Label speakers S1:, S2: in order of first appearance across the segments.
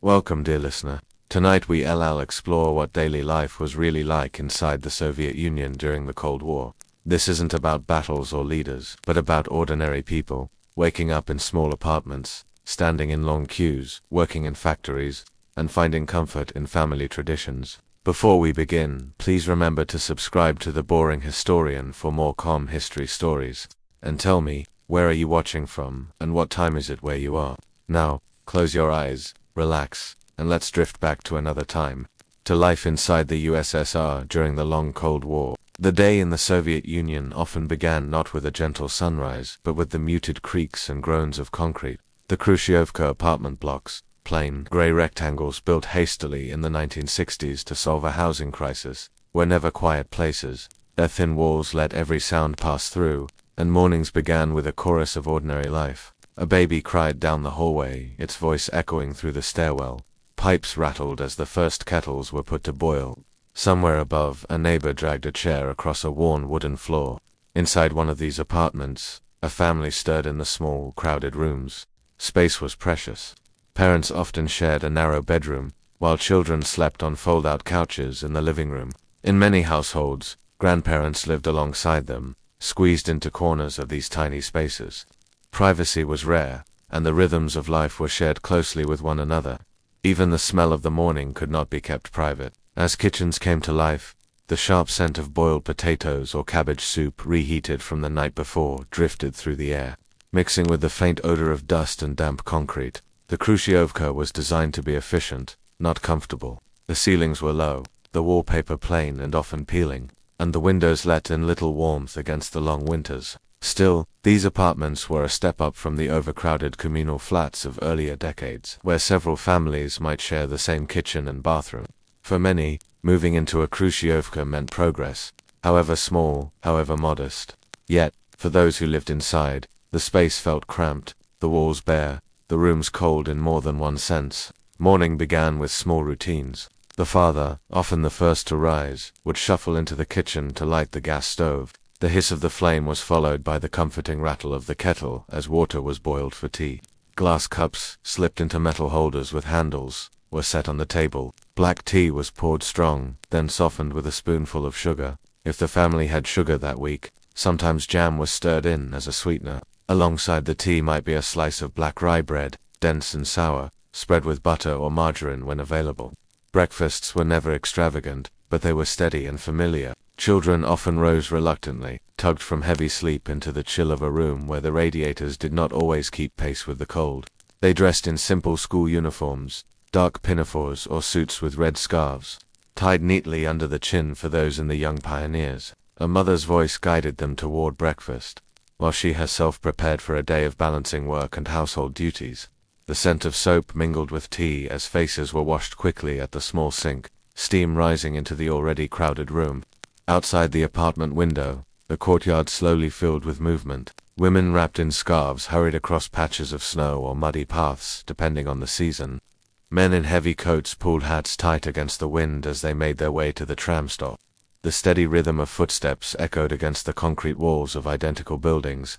S1: Welcome, dear listener. Tonight we'll explore what daily life was really like inside the Soviet Union during the Cold War. This isn't about battles or leaders, but about ordinary people, waking up in small apartments, standing in long queues, working in factories, and finding comfort in family traditions. Before we begin, please remember to subscribe to The Boring Historian for more calm history stories. And tell me, where are you watching from, and what time is it where you are? Now, close your eyes, relax, and let's drift back to another time, to life inside the USSR during the long Cold War. The day in the Soviet Union often began not with a gentle sunrise, but with the muted creaks and groans of concrete. The Khrushchyovka apartment blocks, plain, grey rectangles built hastily in the 1960s to solve a housing crisis, were never quiet places. Their thin walls let every sound pass through, and mornings began with a chorus of ordinary life. A baby cried down the hallway, its voice echoing through the stairwell. Pipes rattled as the first kettles were put to boil. Somewhere above, a neighbor dragged a chair across a worn wooden floor. Inside one of these apartments, a family stirred in the small, crowded rooms. Space was precious. Parents often shared a narrow bedroom, while children slept on fold-out couches in the living room. In many households, grandparents lived alongside them, squeezed into corners of these tiny spaces. Privacy was rare, and the rhythms of life were shared closely with one another. Even the smell of the morning could not be kept private. As kitchens came to life, the sharp scent of boiled potatoes or cabbage soup reheated from the night before drifted through the air, mixing with the faint odor of dust and damp concrete. The Khrushchyovka was designed to be efficient, not comfortable. The ceilings were low, the wallpaper plain and often peeling, and the windows let in little warmth against the long winters. Still, these apartments were a step up from the overcrowded communal flats of earlier decades, where several families might share the same kitchen and bathroom. For many, moving into a Khrushchyovka meant progress, however small, however modest. Yet, for those who lived inside, the space felt cramped, the walls bare, the rooms cold in more than one sense. Morning began with small routines. The father, often the first to rise, would shuffle into the kitchen to light the gas stove. The hiss of the flame was followed by the comforting rattle of the kettle as water was boiled for tea. Glass cups, slipped into metal holders with handles, were set on the table. Black tea was poured strong, then softened with a spoonful of sugar. If the family had sugar that week, sometimes jam was stirred in as a sweetener. Alongside the tea might be a slice of black rye bread, dense and sour, spread with butter or margarine when available. Breakfasts were never extravagant, but they were steady and familiar. Children often rose reluctantly, tugged from heavy sleep into the chill of a room where the radiators did not always keep pace with the cold. They dressed in simple school uniforms, dark pinafores or suits with red scarves, tied neatly under the chin for those in the young pioneers. A mother's voice guided them toward breakfast, while she herself prepared for a day of balancing work and household duties. The scent of soap mingled with tea as faces were washed quickly at the small sink, steam rising into the already crowded room. Outside the apartment window, the courtyard slowly filled with movement. Women wrapped in scarves hurried across patches of snow or muddy paths, depending on the season. Men in heavy coats pulled hats tight against the wind as they made their way to the tram stop. The steady rhythm of footsteps echoed against the concrete walls of identical buildings,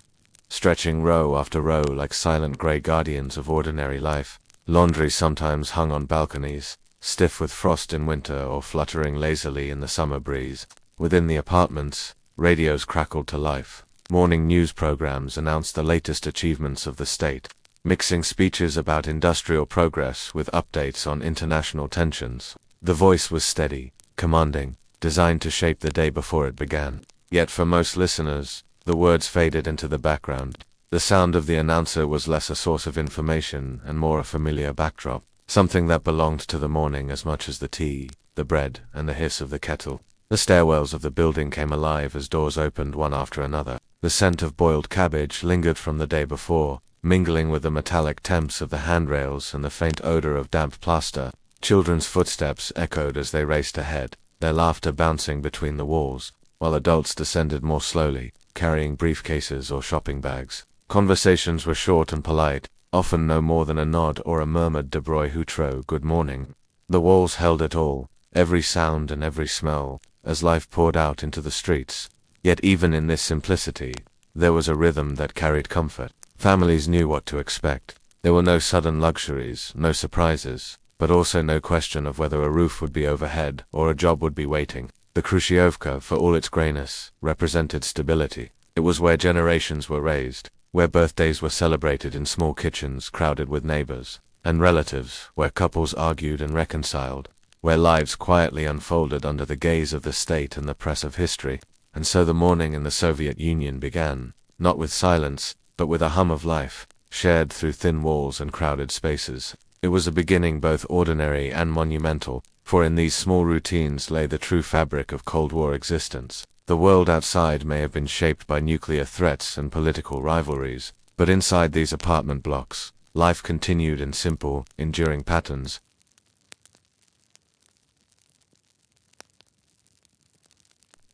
S1: stretching row after row like silent grey guardians of ordinary life. Laundry sometimes hung on balconies, stiff with frost in winter or fluttering lazily in the summer breeze. Within the apartments, radios crackled to life. Morning news programs announced the latest achievements of the state, mixing speeches about industrial progress with updates on international tensions. The voice was steady, commanding, designed to shape the day before it began. Yet for most listeners, the words faded into the background. The sound of the announcer was less a source of information and more a familiar backdrop, something that belonged to the morning as much as the tea, the bread, and the hiss of the kettle. The stairwells of the building came alive as doors opened one after another. The scent of boiled cabbage lingered from the day before, mingling with the metallic temps of the handrails and the faint odor of damp plaster. Children's footsteps echoed as they raced ahead, their laughter bouncing between the walls, while adults descended more slowly, carrying briefcases or shopping bags. Conversations were short and polite, often no more than a nod or a murmured Dobroy Hutro, good morning. The walls held it all, every sound and every smell, as life poured out into the streets. Yet even in this simplicity, there was a rhythm that carried comfort. Families knew what to expect. There were no sudden luxuries, no surprises, but also no question of whether a roof would be overhead or a job would be waiting. The Khrushchyovka, for all its grayness, represented stability. It was where generations were raised, where birthdays were celebrated in small kitchens crowded with neighbors and relatives, where couples argued and reconciled, where lives quietly unfolded under the gaze of the state and the press of history. And so the morning in the Soviet Union began, not with silence, but with a hum of life, shared through thin walls and crowded spaces. It was a beginning both ordinary and monumental, for in these small routines lay the true fabric of Cold War existence. The world outside may have been shaped by nuclear threats and political rivalries, but inside these apartment blocks, life continued in simple, enduring patterns.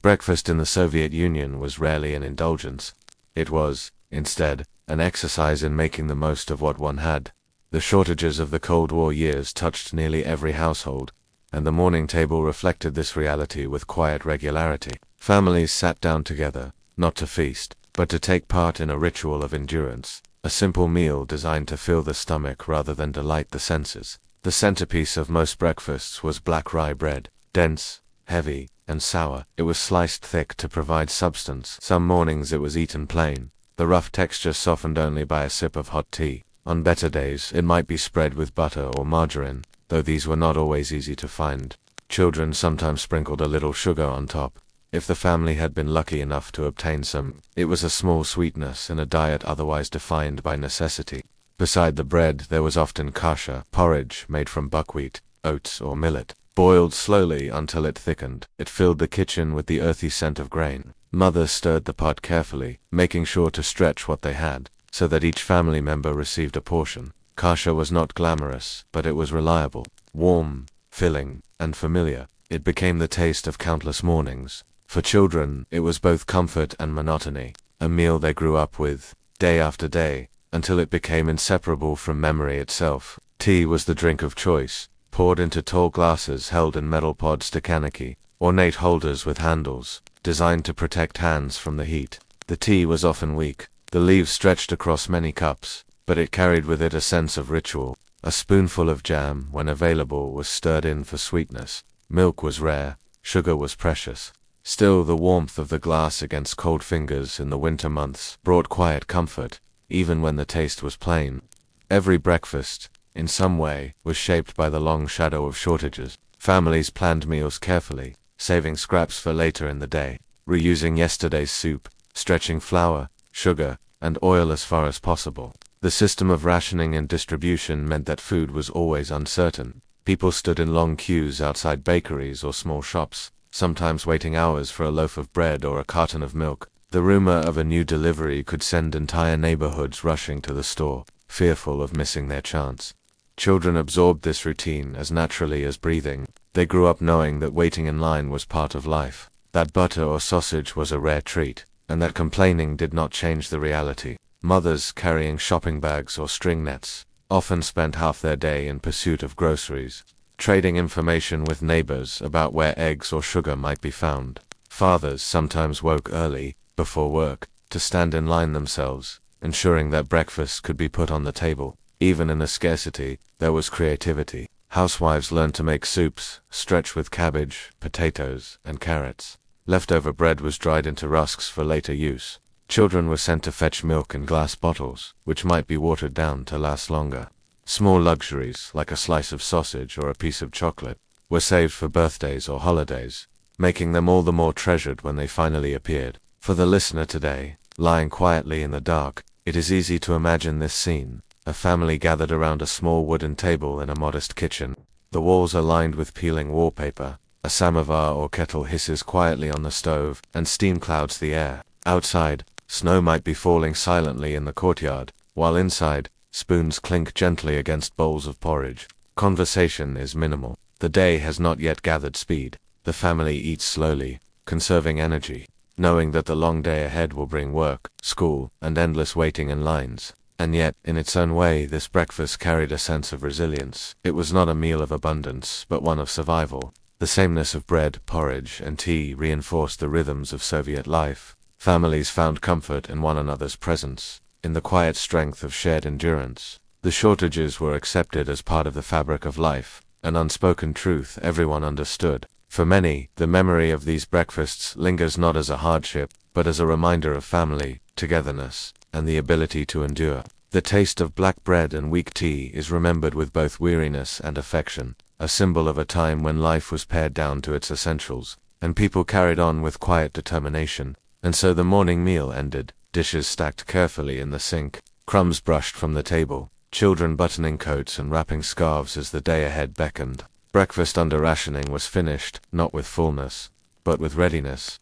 S1: Breakfast in the Soviet Union was rarely an indulgence. It was, instead, an exercise in making the most of what one had. The shortages of the Cold War years touched nearly every household, and the morning table reflected this reality with quiet regularity. Families sat down together, not to feast, but to take part in a ritual of endurance, a simple meal designed to fill the stomach rather than delight the senses. The centerpiece of most breakfasts was black rye bread, dense, heavy, and sour. It was sliced thick to provide substance. Some mornings it was eaten plain, the rough texture softened only by a sip of hot tea. On better days, it might be spread with butter or margarine, though these were not always easy to find. Children sometimes sprinkled a little sugar on top, if the family had been lucky enough to obtain some. It was a small sweetness in a diet otherwise defined by necessity. Beside the bread there was often kasha, porridge made from buckwheat, oats or millet, boiled slowly until it thickened. It filled the kitchen with the earthy scent of grain. Mothers stirred the pot carefully, making sure to stretch what they had, so that each family member received a portion. Kasha was not glamorous, but it was reliable, warm, filling, and familiar. It became the taste of countless mornings. For children, it was both comfort and monotony, a meal they grew up with, day after day, until it became inseparable from memory itself. Tea was the drink of choice, poured into tall glasses held in metal pod stakhaniki, ornate holders with handles, designed to protect hands from the heat. The tea was often weak, the leaves stretched across many cups, but it carried with it a sense of ritual. A spoonful of jam, when available, was stirred in for sweetness. Milk was rare, sugar was precious. Still, the warmth of the glass against cold fingers in the winter months brought quiet comfort, even when the taste was plain. Every breakfast, in some way, was shaped by the long shadow of shortages. Families planned meals carefully, saving scraps for later in the day, reusing yesterday's soup, stretching flour, sugar, and oil as far as possible. The system of rationing and distribution meant that food was always uncertain. People stood in long queues outside bakeries or small shops, sometimes waiting hours for a loaf of bread or a carton of milk. The rumor of a new delivery could send entire neighborhoods rushing to the store, fearful of missing their chance. Children absorbed this routine as naturally as breathing. They grew up knowing that waiting in line was part of life, that butter or sausage was a rare treat, and that complaining did not change the reality. Mothers carrying shopping bags or string nets often spent half their day in pursuit of groceries, trading information with neighbors about where eggs or sugar might be found. Fathers sometimes woke early, before work, to stand in line themselves, ensuring that breakfast could be put on the table. Even in the scarcity, there was creativity. Housewives learned to make soups, stretched with cabbage, potatoes, and carrots. Leftover bread was dried into rusks for later use. Children were sent to fetch milk in glass bottles, which might be watered down to last longer. Small luxuries, like a slice of sausage or a piece of chocolate, were saved for birthdays or holidays, making them all the more treasured when they finally appeared. For the listener today, lying quietly in the dark, it is easy to imagine this scene. A family gathered around a small wooden table in a modest kitchen. The walls are lined with peeling wallpaper. A samovar or kettle hisses quietly on the stove, and steam clouds the air. Outside, snow might be falling silently in the courtyard, while inside, spoons clink gently against bowls of porridge. Conversation is minimal. The day has not yet gathered speed. The family eats slowly, conserving energy, knowing that the long day ahead will bring work, school, and endless waiting in lines. And yet, in its own way, this breakfast carried a sense of resilience. It was not a meal of abundance, but one of survival. The sameness of bread, porridge, and tea reinforced the rhythms of Soviet life. Families found comfort in one another's presence, in the quiet strength of shared endurance. The shortages were accepted as part of the fabric of life, an unspoken truth everyone understood. For many, the memory of these breakfasts lingers not as a hardship, but as a reminder of family, togetherness, and the ability to endure. The taste of black bread and weak tea is remembered with both weariness and affection, a symbol of a time when life was pared down to its essentials, and people carried on with quiet determination. And so the morning meal ended, dishes stacked carefully in the sink, crumbs brushed from the table, children buttoning coats and wrapping scarves as the day ahead beckoned. Breakfast under rationing was finished, not with fullness, but with readiness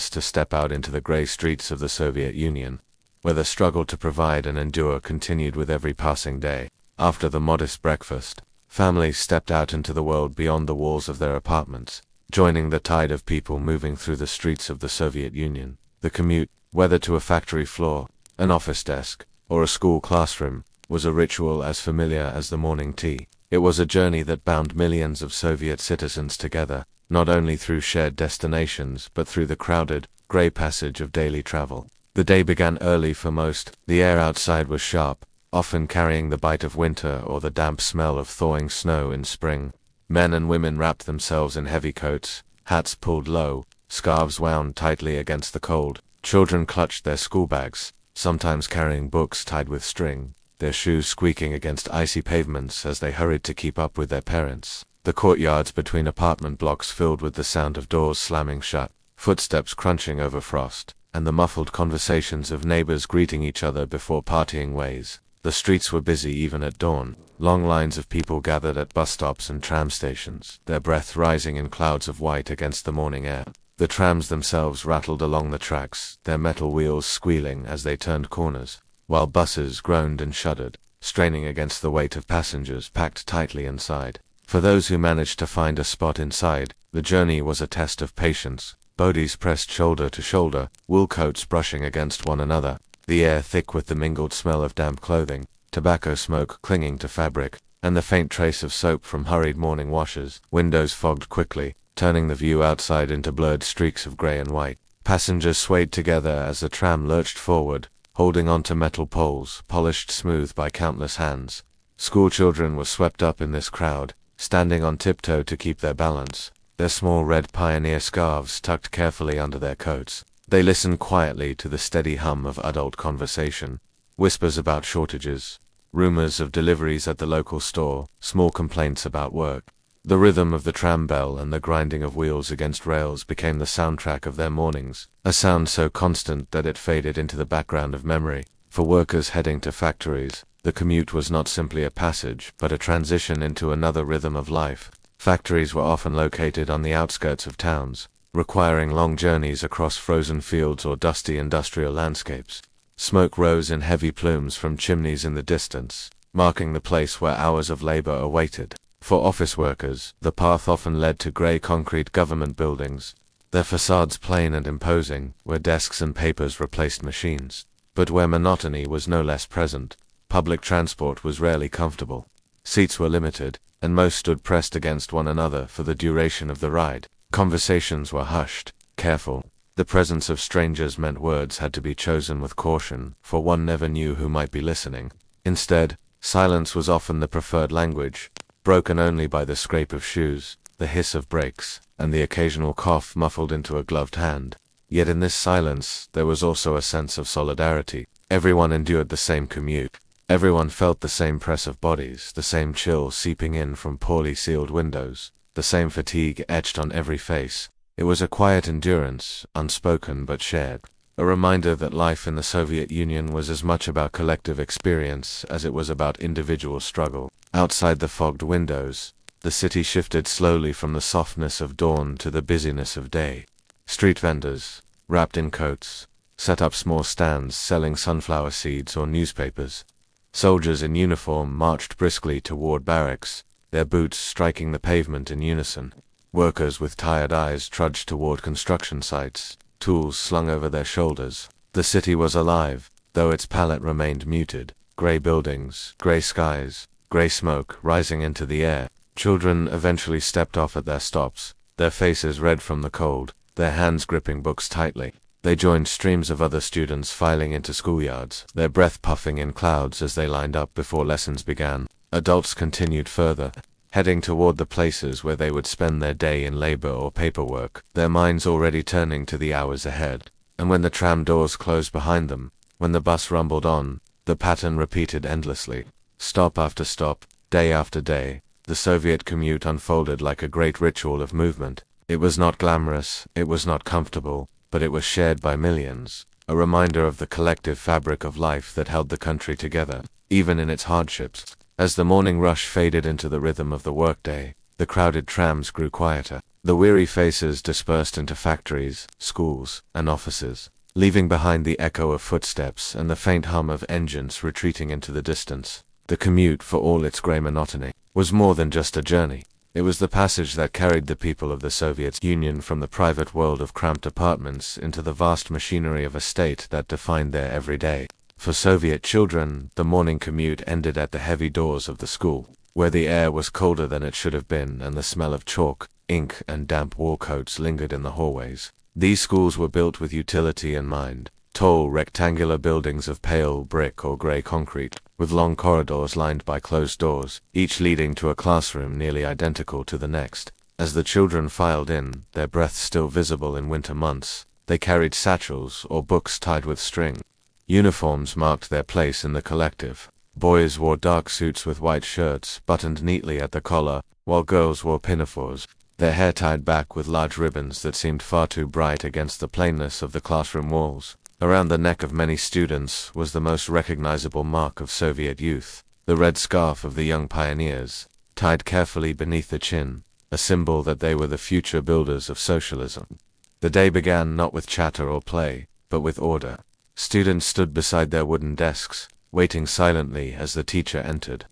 S1: to step out into the gray streets of the Soviet Union, where the struggle to provide and endure continued with every passing day. After the modest breakfast, families stepped out into the world beyond the walls of their apartments, joining the tide of people moving through the streets of the Soviet Union. The commute, whether to a factory floor, an office desk, or a school classroom, was a ritual as familiar as the morning tea. It was a journey that bound millions of Soviet citizens together, not only through shared destinations but through the crowded, gray passage of daily travel. The day began early for most. The air outside was sharp, often carrying the bite of winter or the damp smell of thawing snow in spring. Men and women wrapped themselves in heavy coats, hats pulled low, scarves wound tightly against the cold. Children clutched their school bags, sometimes carrying books tied with string, their shoes squeaking against icy pavements as they hurried to keep up with their parents. The courtyards between apartment blocks filled with the sound of doors slamming shut, footsteps crunching over frost, and the muffled conversations of neighbors greeting each other before parting ways. The streets were busy even at dawn. Long lines of people gathered at bus stops and tram stations, their breath rising in clouds of white against the morning air. The trams themselves rattled along the tracks, their metal wheels squealing as they turned corners, while buses groaned and shuddered, straining against the weight of passengers packed tightly inside. For those who managed to find a spot inside, the journey was a test of patience. Bodies pressed shoulder to shoulder, wool coats brushing against one another, the air thick with the mingled smell of damp clothing, tobacco smoke clinging to fabric, and the faint trace of soap from hurried morning washes. Windows fogged quickly, turning the view outside into blurred streaks of gray and white. Passengers swayed together as the tram lurched forward, holding onto metal poles, polished smooth by countless hands. Schoolchildren were swept up in this crowd, standing on tiptoe to keep their balance, their small red pioneer scarves tucked carefully under their coats. They listened quietly to the steady hum of adult conversation, whispers about shortages, rumors of deliveries at the local store, small complaints about work. The rhythm of the tram bell and the grinding of wheels against rails became the soundtrack of their mornings, a sound so constant that it faded into the background of memory. For workers heading to factories, the commute was not simply a passage, but a transition into another rhythm of life. Factories were often located on the outskirts of towns, requiring long journeys across frozen fields or dusty industrial landscapes. Smoke rose in heavy plumes from chimneys in the distance, marking the place where hours of labor awaited. For office workers, the path often led to gray concrete government buildings, their facades plain and imposing, where desks and papers replaced machines. But where monotony was no less present, public transport was rarely comfortable. Seats were limited, and most stood pressed against one another for the duration of the ride. Conversations were hushed, careful. The presence of strangers meant words had to be chosen with caution, for one never knew who might be listening. Instead, silence was often the preferred language, broken only by the scrape of shoes, the hiss of brakes, and the occasional cough muffled into a gloved hand. Yet in this silence, there was also a sense of solidarity. Everyone endured the same commute. Everyone felt the same press of bodies, the same chill seeping in from poorly sealed windows, the same fatigue etched on every face. It was a quiet endurance, unspoken but shared. A reminder that life in the Soviet Union was as much about collective experience as it was about individual struggle. Outside the fogged windows, the city shifted slowly from the softness of dawn to the busyness of day. Street vendors, wrapped in coats, set up small stands selling sunflower seeds or newspapers. Soldiers in uniform marched briskly toward barracks, their boots striking the pavement in unison. Workers with tired eyes trudged toward construction sites, tools slung over their shoulders. The city was alive, though its palette remained muted. Gray buildings, gray skies, gray smoke rising into the air. Children eventually stepped off at their stops, their faces red from the cold, their hands gripping books tightly. They joined streams of other students filing into schoolyards, their breath puffing in clouds as they lined up before lessons began. Adults continued further, heading toward the places where they would spend their day in labor or paperwork, their minds already turning to the hours ahead. And when the tram doors closed behind them, when the bus rumbled on, the pattern repeated endlessly. Stop after stop, day after day, the Soviet commute unfolded like a great ritual of movement. It was not glamorous, it was not comfortable, but it was shared by millions, a reminder of the collective fabric of life that held the country together, even in its hardships. As the morning rush faded into the rhythm of the workday, the crowded trams grew quieter. The weary faces dispersed into factories, schools, and offices, leaving behind the echo of footsteps and the faint hum of engines retreating into the distance. The commute, for all its gray monotony, was more than just a journey. It was the passage that carried the people of the Soviet Union from the private world of cramped apartments into the vast machinery of a state that defined their everyday. For Soviet children, the morning commute ended at the heavy doors of the school, where the air was colder than it should have been and the smell of chalk, ink, and damp wall coats lingered in the hallways. These schools were built with utility in mind, tall rectangular buildings of pale brick or gray concrete, with long corridors lined by closed doors, each leading to a classroom nearly identical to the next. As the children filed in, their breath still visible in winter months, they carried satchels or books tied with string. Uniforms marked their place in the collective. Boys wore dark suits with white shirts buttoned neatly at the collar, while girls wore pinafores, their hair tied back with large ribbons that seemed far too bright against the plainness of the classroom walls. Around the neck of many students was the most recognizable mark of Soviet youth, the red scarf of the young pioneers, tied carefully beneath the chin, a symbol that they were the future builders of socialism. The day began not with chatter or play, but with order. Students stood beside their wooden desks, waiting silently as the teacher entered.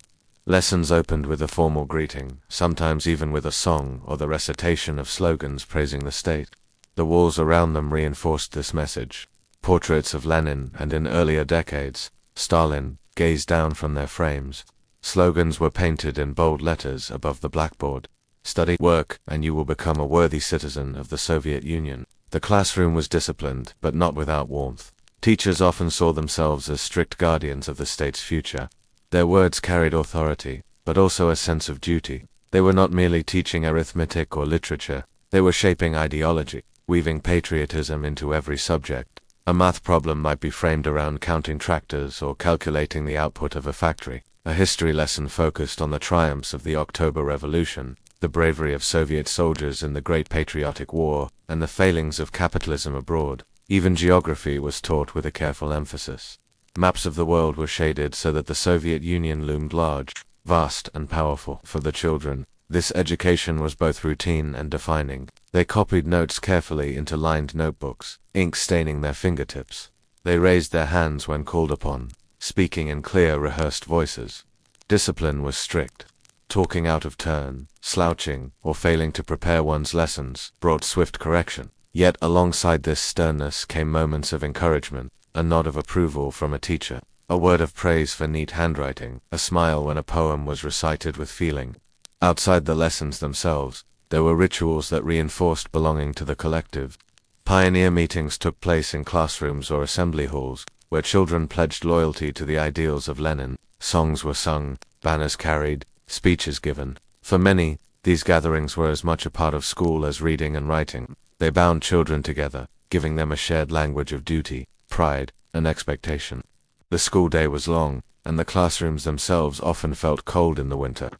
S1: Lessons opened with a formal greeting, sometimes even with a song or the recitation of slogans praising the state. The walls around them reinforced this message. Portraits of Lenin and, in earlier decades, Stalin gazed down from their frames. Slogans were painted in bold letters above the blackboard. Study, work, and you will become a worthy citizen of the Soviet Union. The classroom was disciplined, but not without warmth. Teachers often saw themselves as strict guardians of the state's future. Their words carried authority, but also a sense of duty. They were not merely teaching arithmetic or literature, they were shaping ideology, weaving patriotism into every subject. A math problem might be framed around counting tractors or calculating the output of a factory. A history lesson focused on the triumphs of the October Revolution, the bravery of Soviet soldiers in the Great Patriotic War, and the failings of capitalism abroad. Even geography was taught with a careful emphasis. Maps of the world were shaded so that the Soviet Union loomed large, vast, and powerful. For the children, this education was both routine and defining. They copied notes carefully into lined notebooks, ink staining their fingertips. They raised their hands when called upon, speaking in clear, rehearsed voices. Discipline was strict. Talking out of turn, slouching, or failing to prepare one's lessons brought swift correction. Yet alongside this sternness came moments of encouragement, a nod of approval from a teacher, a word of praise for neat handwriting, a smile when a poem was recited with feeling. Outside the lessons themselves, there were rituals that reinforced belonging to the collective. Pioneer meetings took place in classrooms or assembly halls, where children pledged loyalty to the ideals of Lenin. Songs were sung, banners carried, speeches given. For many, these gatherings were as much a part of school as reading and writing. They bound children together, giving them a shared language of duty, pride, and expectation. The school day was long, and the classrooms themselves often felt cold in the winter.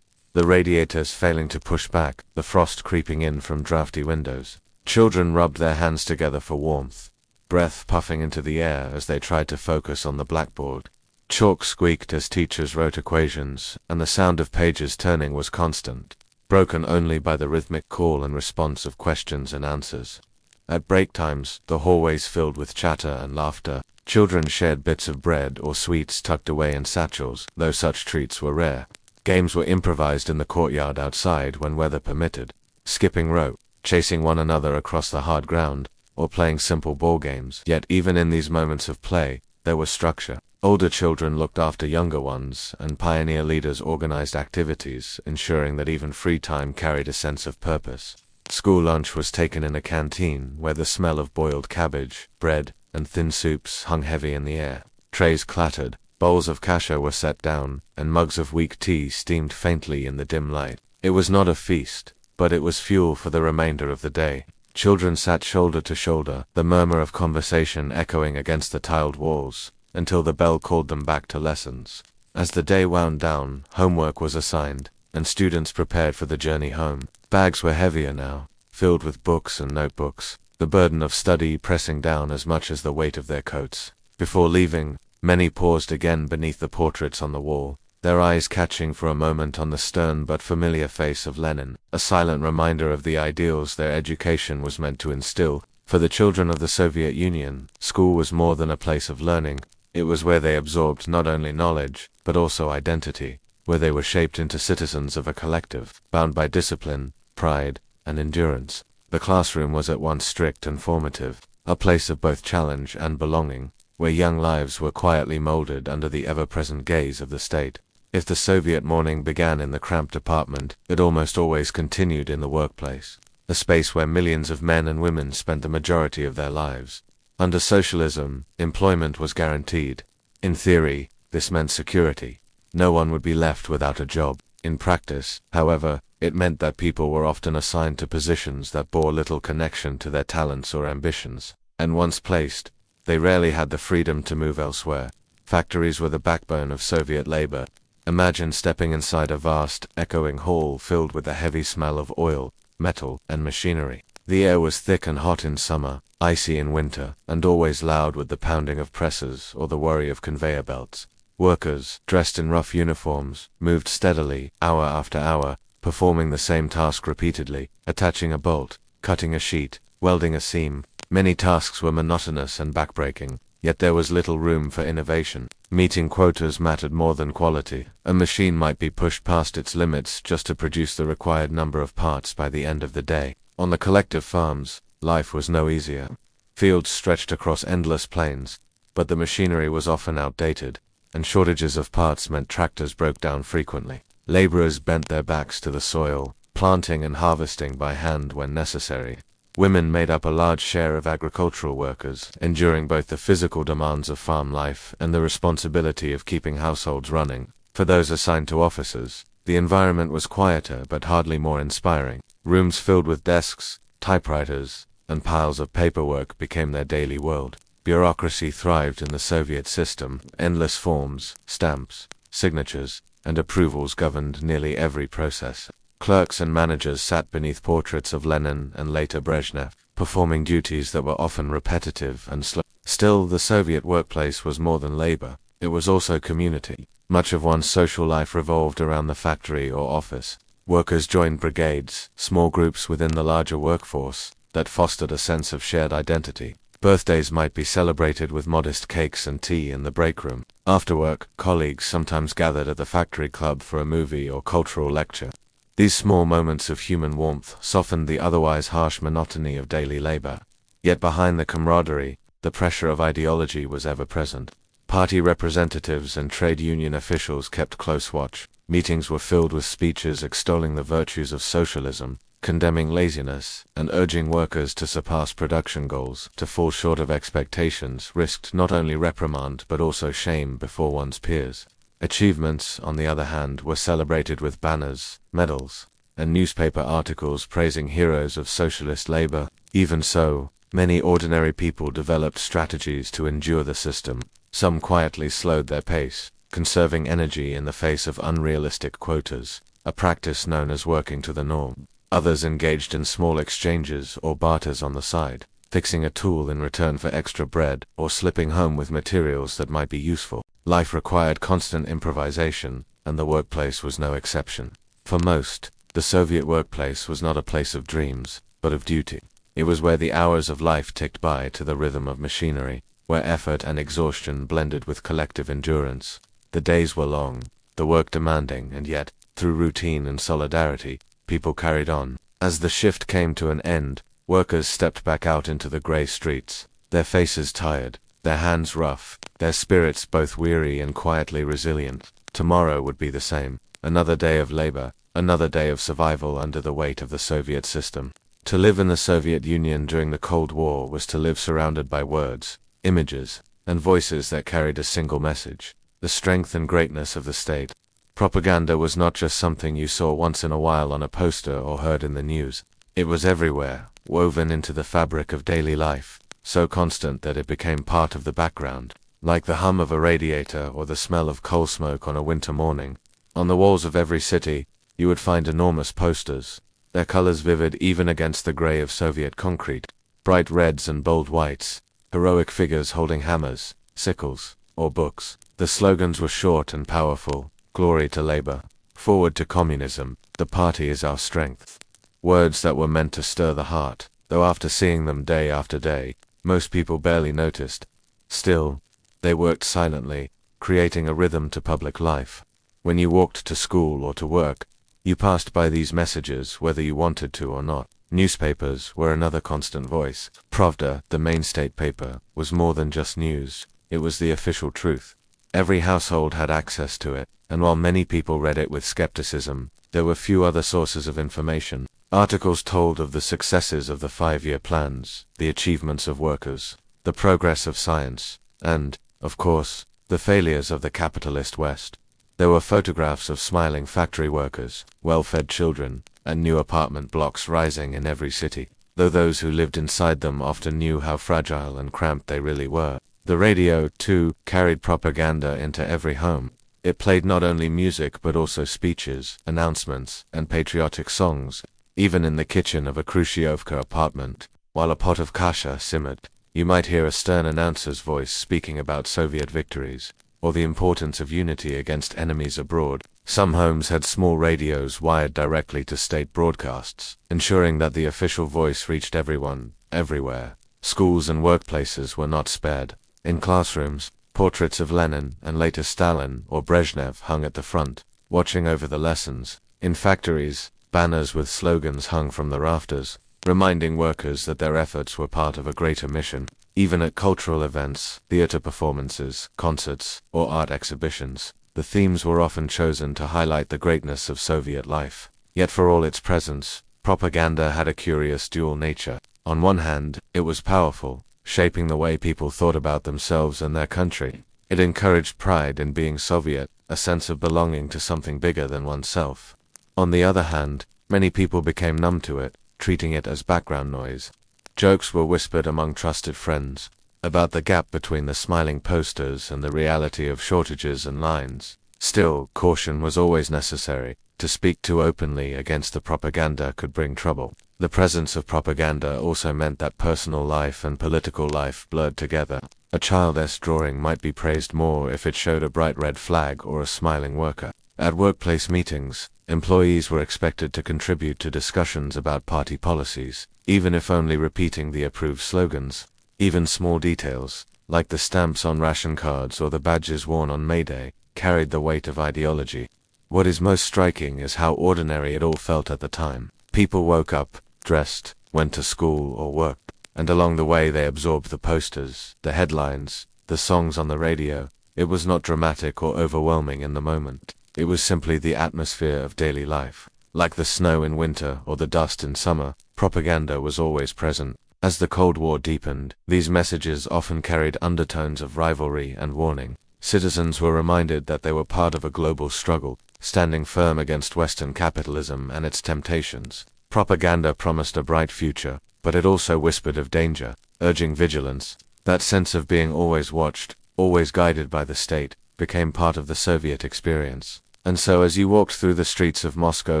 S1: The radiators failing to push back, the frost creeping in from drafty windows. Children rubbed their hands together for warmth, breath puffing into the air as they tried to focus on the blackboard. Chalk squeaked as teachers wrote equations, and the sound of pages turning was constant, broken only by the rhythmic call and response of questions and answers. At break times, the hallways filled with chatter and laughter. Children shared bits of bread or sweets tucked away in satchels, though such treats were rare. Games were improvised in the courtyard outside when weather permitted, skipping rope, chasing one another across the hard ground, or playing simple ball games. Yet even in these moments of play, there was structure. Older children looked after younger ones, and pioneer leaders organized activities, ensuring that even free time carried a sense of purpose. School lunch was taken in a canteen where the smell of boiled cabbage, bread, and thin soups hung heavy in the air. Trays clattered, bowls of kasha were set down, and mugs of weak tea steamed faintly in the dim light. It was not a feast, but it was fuel for the remainder of the day. Children sat shoulder to shoulder, the murmur of conversation echoing against the tiled walls, until the bell called them back to lessons. As the day wound down, homework was assigned, and students prepared for the journey home. Bags were heavier now, filled with books and notebooks, the burden of study pressing down as much as the weight of their coats. Before leaving, many paused again beneath the portraits on the wall, their eyes catching for a moment on the stern but familiar face of Lenin, a silent reminder of the ideals their education was meant to instill. For the children of the Soviet Union, school was more than a place of learning. It was where they absorbed not only knowledge, but also identity, where they were shaped into citizens of a collective, bound by discipline, pride, and endurance. The classroom was at once strict and formative, a place of both challenge and belonging, where young lives were quietly molded under the ever-present gaze of the state. If the Soviet morning began in the cramped apartment, it almost always continued in the workplace, a space where millions of men and women spent the majority of their lives. Under socialism, employment was guaranteed. In theory, this meant security. No one would be left without a job. In practice, however, it meant that people were often assigned to positions that bore little connection to their talents or ambitions, and once placed, they rarely had the freedom to move elsewhere. Factories were the backbone of Soviet labor. Imagine stepping inside a vast, echoing hall filled with the heavy smell of oil, metal, and machinery. The air was thick and hot in summer, icy in winter, and always loud with the pounding of presses or the worry of conveyor belts. Workers, dressed in rough uniforms, moved steadily, hour after hour, performing the same task repeatedly, attaching a bolt, cutting a sheet, welding a seam. Many tasks were monotonous and backbreaking, yet there was little room for innovation. Meeting quotas mattered more than quality. A machine might be pushed past its limits just to produce the required number of parts by the end of the day. On the collective farms, life was no easier. Fields stretched across endless plains, but the machinery was often outdated, and shortages of parts meant tractors broke down frequently. Laborers bent their backs to the soil, planting and harvesting by hand when necessary. Women made up a large share of agricultural workers, enduring both the physical demands of farm life and the responsibility of keeping households running. For those assigned to offices, the environment was quieter but hardly more inspiring. Rooms filled with desks, typewriters, and piles of paperwork became their daily world. Bureaucracy thrived in the Soviet system. Endless forms, stamps, signatures, and approvals governed nearly every process. Clerks and managers sat beneath portraits of Lenin and later Brezhnev, performing duties that were often repetitive and slow. Still, the Soviet workplace was more than labor. It was also community. Much of one's social life revolved around the factory or office. Workers joined brigades, small groups within the larger workforce, that fostered a sense of shared identity. Birthdays might be celebrated with modest cakes and tea in the break room. After work, colleagues sometimes gathered at the factory club for a movie or cultural lecture. These small moments of human warmth softened the otherwise harsh monotony of daily labor. Yet behind the camaraderie, the pressure of ideology was ever present. Party representatives and trade union officials kept close watch. Meetings were filled with speeches extolling the virtues of socialism, condemning laziness, and urging workers to surpass production goals. To fall short of expectations risked not only reprimand but also shame before one's peers. Achievements, on the other hand, were celebrated with banners, medals, and newspaper articles praising heroes of socialist labor. Even so, many ordinary people developed strategies to endure the system. Some quietly slowed their pace, conserving energy in the face of unrealistic quotas, a practice known as working to the norm. Others engaged in small exchanges or barters on the side, fixing a tool in return for extra bread or slipping home with materials that might be useful. Life required constant improvisation, and the workplace was no exception. For most, the Soviet workplace was not a place of dreams, but of duty. It was where the hours of life ticked by to the rhythm of machinery, where effort and exhaustion blended with collective endurance. The days were long, the work demanding, and yet, through routine and solidarity, people carried on. As the shift came to an end, workers stepped back out into the grey streets, their faces tired, their hands rough, their spirits both weary and quietly resilient. Tomorrow would be the same. Another day of labor, another day of survival under the weight of the Soviet system. To live in the Soviet Union during the Cold War was to live surrounded by words, images, and voices that carried a single message: the strength and greatness of the state. Propaganda was not just something you saw once in a while on a poster or heard in the news. It was everywhere, woven into the fabric of daily life, so constant that it became part of the background, like the hum of a radiator or the smell of coal smoke on a winter morning. On the walls of every city, you would find enormous posters, their colors vivid even against the gray of Soviet concrete, bright reds and bold whites, heroic figures holding hammers, sickles, or books. The slogans were short and powerful: glory to labor, forward to communism, the party is our strength. Words that were meant to stir the heart, though after seeing them day after day, most people barely noticed. Still, they worked silently, creating a rhythm to public life. When you walked to school or to work, you passed by these messages whether you wanted to or not. Newspapers were another constant voice. Pravda, the main state paper, was more than just news. It was the official truth. Every household had access to it, and while many people read it with skepticism, there were few other sources of information. Articles told of the successes of the 5-year plans, the achievements of workers, the progress of science, and, of course, the failures of the capitalist West. There were photographs of smiling factory workers, well-fed children, and new apartment blocks rising in every city, though those who lived inside them often knew how fragile and cramped they really were. The radio, too, carried propaganda into every home. It played not only music but also speeches, announcements, and patriotic songs. Even in the kitchen of a Khrushchyovka apartment, while a pot of kasha simmered, you might hear a stern announcer's voice speaking about Soviet victories, or the importance of unity against enemies abroad. Some homes had small radios wired directly to state broadcasts, ensuring that the official voice reached everyone, everywhere. Schools and workplaces were not spared. In classrooms, portraits of Lenin and later Stalin or Brezhnev hung at the front, watching over the lessons. In factories, banners with slogans hung from the rafters, reminding workers that their efforts were part of a greater mission. Even at cultural events, theater performances, concerts, or art exhibitions, the themes were often chosen to highlight the greatness of Soviet life. Yet for all its presence, propaganda had a curious dual nature. On one hand, it was powerful, shaping the way people thought about themselves and their country. It encouraged pride in being Soviet, a sense of belonging to something bigger than oneself. On the other hand, many people became numb to it, treating it as background noise. Jokes were whispered among trusted friends about the gap between the smiling posters and the reality of shortages and lines. Still, caution was always necessary. To speak too openly against the propaganda could bring trouble. The presence of propaganda also meant that personal life and political life blurred together. A childish drawing might be praised more if it showed a bright red flag or a smiling worker. At workplace meetings, employees were expected to contribute to discussions about party policies, even if only repeating the approved slogans. Even small details, like the stamps on ration cards or the badges worn on May Day, carried the weight of ideology. What is most striking is how ordinary it all felt at the time. People woke up, dressed, went to school or worked, and along the way they absorbed the posters, the headlines, the songs on the radio. It was not dramatic or overwhelming in the moment. It was simply the atmosphere of daily life. Like the snow in winter or the dust in summer, propaganda was always present. As the Cold War deepened, these messages often carried undertones of rivalry and warning. Citizens were reminded that they were part of a global struggle, standing firm against Western capitalism and its temptations. Propaganda promised a bright future, but it also whispered of danger, urging vigilance. That sense of being always watched, always guided by the state, became part of the Soviet experience. And so as you walked through the streets of Moscow,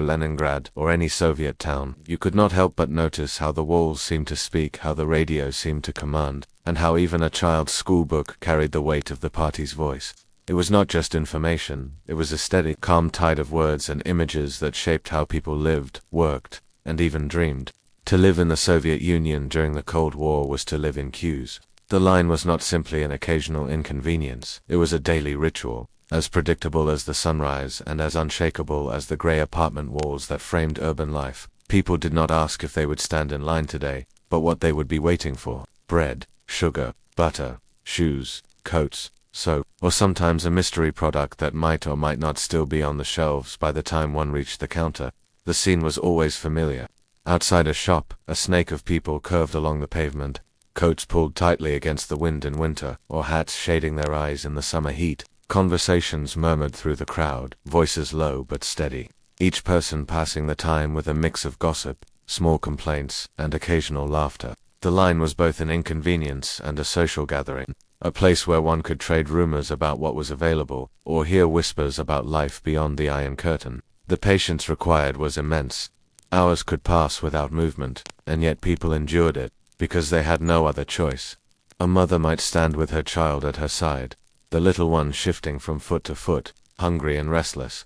S1: Leningrad, or any Soviet town, you could not help but notice how the walls seemed to speak, how the radio seemed to command, and how even a child's school book carried the weight of the party's voice. It was not just information, it was a steady, calm tide of words and images that shaped how people lived, worked, and even dreamed. To live in the Soviet Union during the Cold War was to live in queues. The line was not simply an occasional inconvenience, it was a daily ritual, as predictable as the sunrise and as unshakable as the grey apartment walls that framed urban life. People did not ask if they would stand in line today, but what they would be waiting for: bread, sugar, butter, shoes, coats, soap, or sometimes a mystery product that might or might not still be on the shelves by the time one reached the counter. The scene was always familiar. Outside a shop, a snake of people curved along the pavement, coats pulled tightly against the wind in winter, or hats shading their eyes in the summer heat. Conversations murmured through the crowd, voices low but steady. Each person passing the time with a mix of gossip, small complaints, and occasional laughter. The line was both an inconvenience and a social gathering, a place where one could trade rumors about what was available, or hear whispers about life beyond the Iron Curtain. The patience required was immense. Hours could pass without movement, and yet people endured it, because they had no other choice. A mother might stand with her child at her side, the little one shifting from foot to foot, hungry and restless.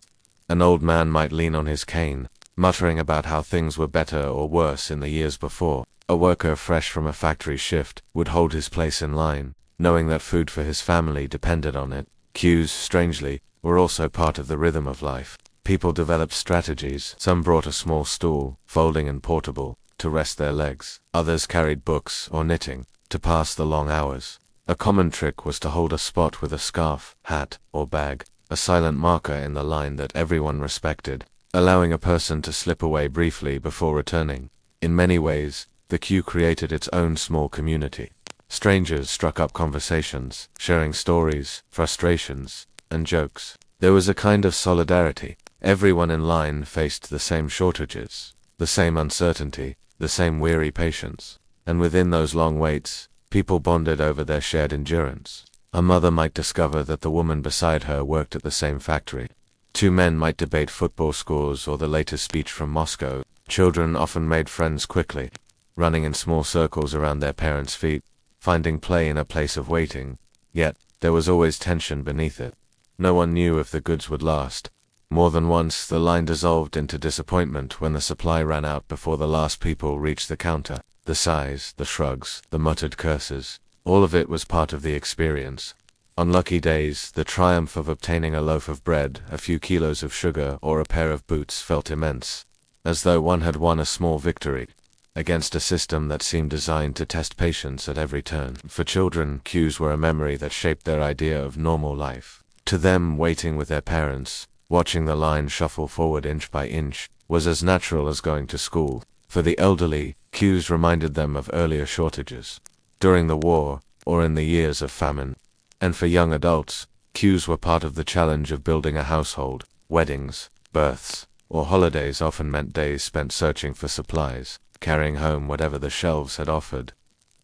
S1: An old man might lean on his cane, muttering about how things were better or worse in the years before. A worker fresh from a factory shift would hold his place in line, knowing that food for his family depended on it. Queues, strangely, were also part of the rhythm of life. People developed strategies. Some brought a small stool, folding and portable, to rest their legs. Others carried books or knitting, to pass the long hours. A common trick was to hold a spot with a scarf, hat, or bag, a silent marker in the line that everyone respected, allowing a person to slip away briefly before returning. In many ways, the queue created its own small community. Strangers struck up conversations, sharing stories, frustrations, and jokes. There was a kind of solidarity. Everyone in line faced the same shortages, the same uncertainty, the same weary patience. And within those long waits, people bonded over their shared endurance. A mother might discover that the woman beside her worked at the same factory. Two men might debate football scores or the latest speech from Moscow. Children often made friends quickly, running in small circles around their parents' feet, finding play in a place of waiting. Yet, there was always tension beneath it. No one knew if the goods would last. More than once, the line dissolved into disappointment when the supply ran out before the last people reached the counter. The sighs, the shrugs, the muttered curses, all of it was part of the experience. On lucky days, the triumph of obtaining a loaf of bread, a few kilos of sugar, or a pair of boots felt immense, as though one had won a small victory against a system that seemed designed to test patience at every turn. For children, queues were a memory that shaped their idea of normal life. To them, waiting with their parents, watching the line shuffle forward inch by inch, was as natural as going to school. For the elderly, queues reminded them of earlier shortages during the war, or in the years of famine. And for young adults, queues were part of the challenge of building a household. Weddings, births, or holidays often meant days spent searching for supplies, carrying home whatever the shelves had offered.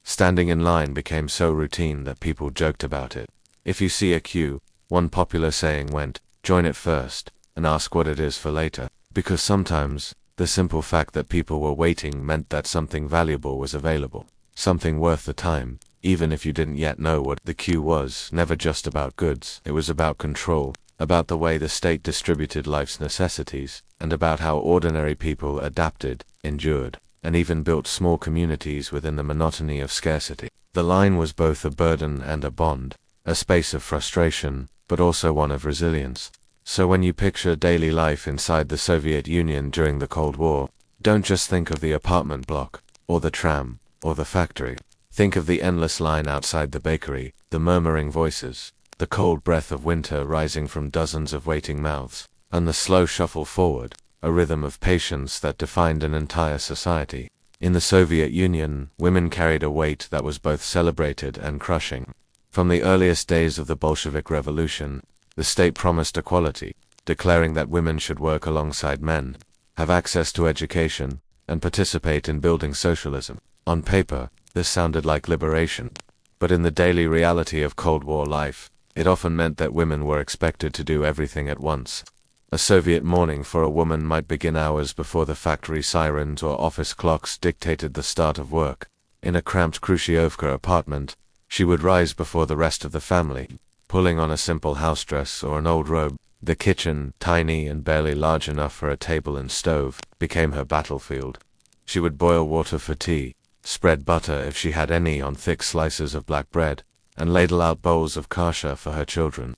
S1: Standing in line became so routine that people joked about it. If you see a queue, one popular saying went, "Join it first, and ask what it is for later," because sometimes, the simple fact that people were waiting meant that something valuable was available, something worth the time, even if you didn't yet know what the queue was. Never just about goods, it was about control, about the way the state distributed life's necessities, and about how ordinary people adapted, endured, and even built small communities within the monotony of scarcity. The line was both a burden and a bond, a space of frustration, but also one of resilience. So when you picture daily life inside the Soviet Union during the Cold War, don't just think of the apartment block, or the tram, or the factory. Think of the endless line outside the bakery, the murmuring voices, the cold breath of winter rising from dozens of waiting mouths, and the slow shuffle forward, a rhythm of patience that defined an entire society. In the Soviet Union, women carried a weight that was both celebrated and crushing. From the earliest days of the Bolshevik Revolution, the state promised equality, declaring that women should work alongside men, have access to education, and participate in building socialism. On paper, this sounded like liberation, but in the daily reality of Cold War life, it often meant that women were expected to do everything at once. A Soviet morning for a woman might begin hours before the factory sirens or office clocks dictated the start of work. In a cramped Khrushchyovka apartment, she would rise before the rest of the family, pulling on a simple house dress or an old robe. The kitchen, tiny and barely large enough for a table and stove, became her battlefield. She would boil water for tea, spread butter if she had any on thick slices of black bread, and ladle out bowls of kasha for her children.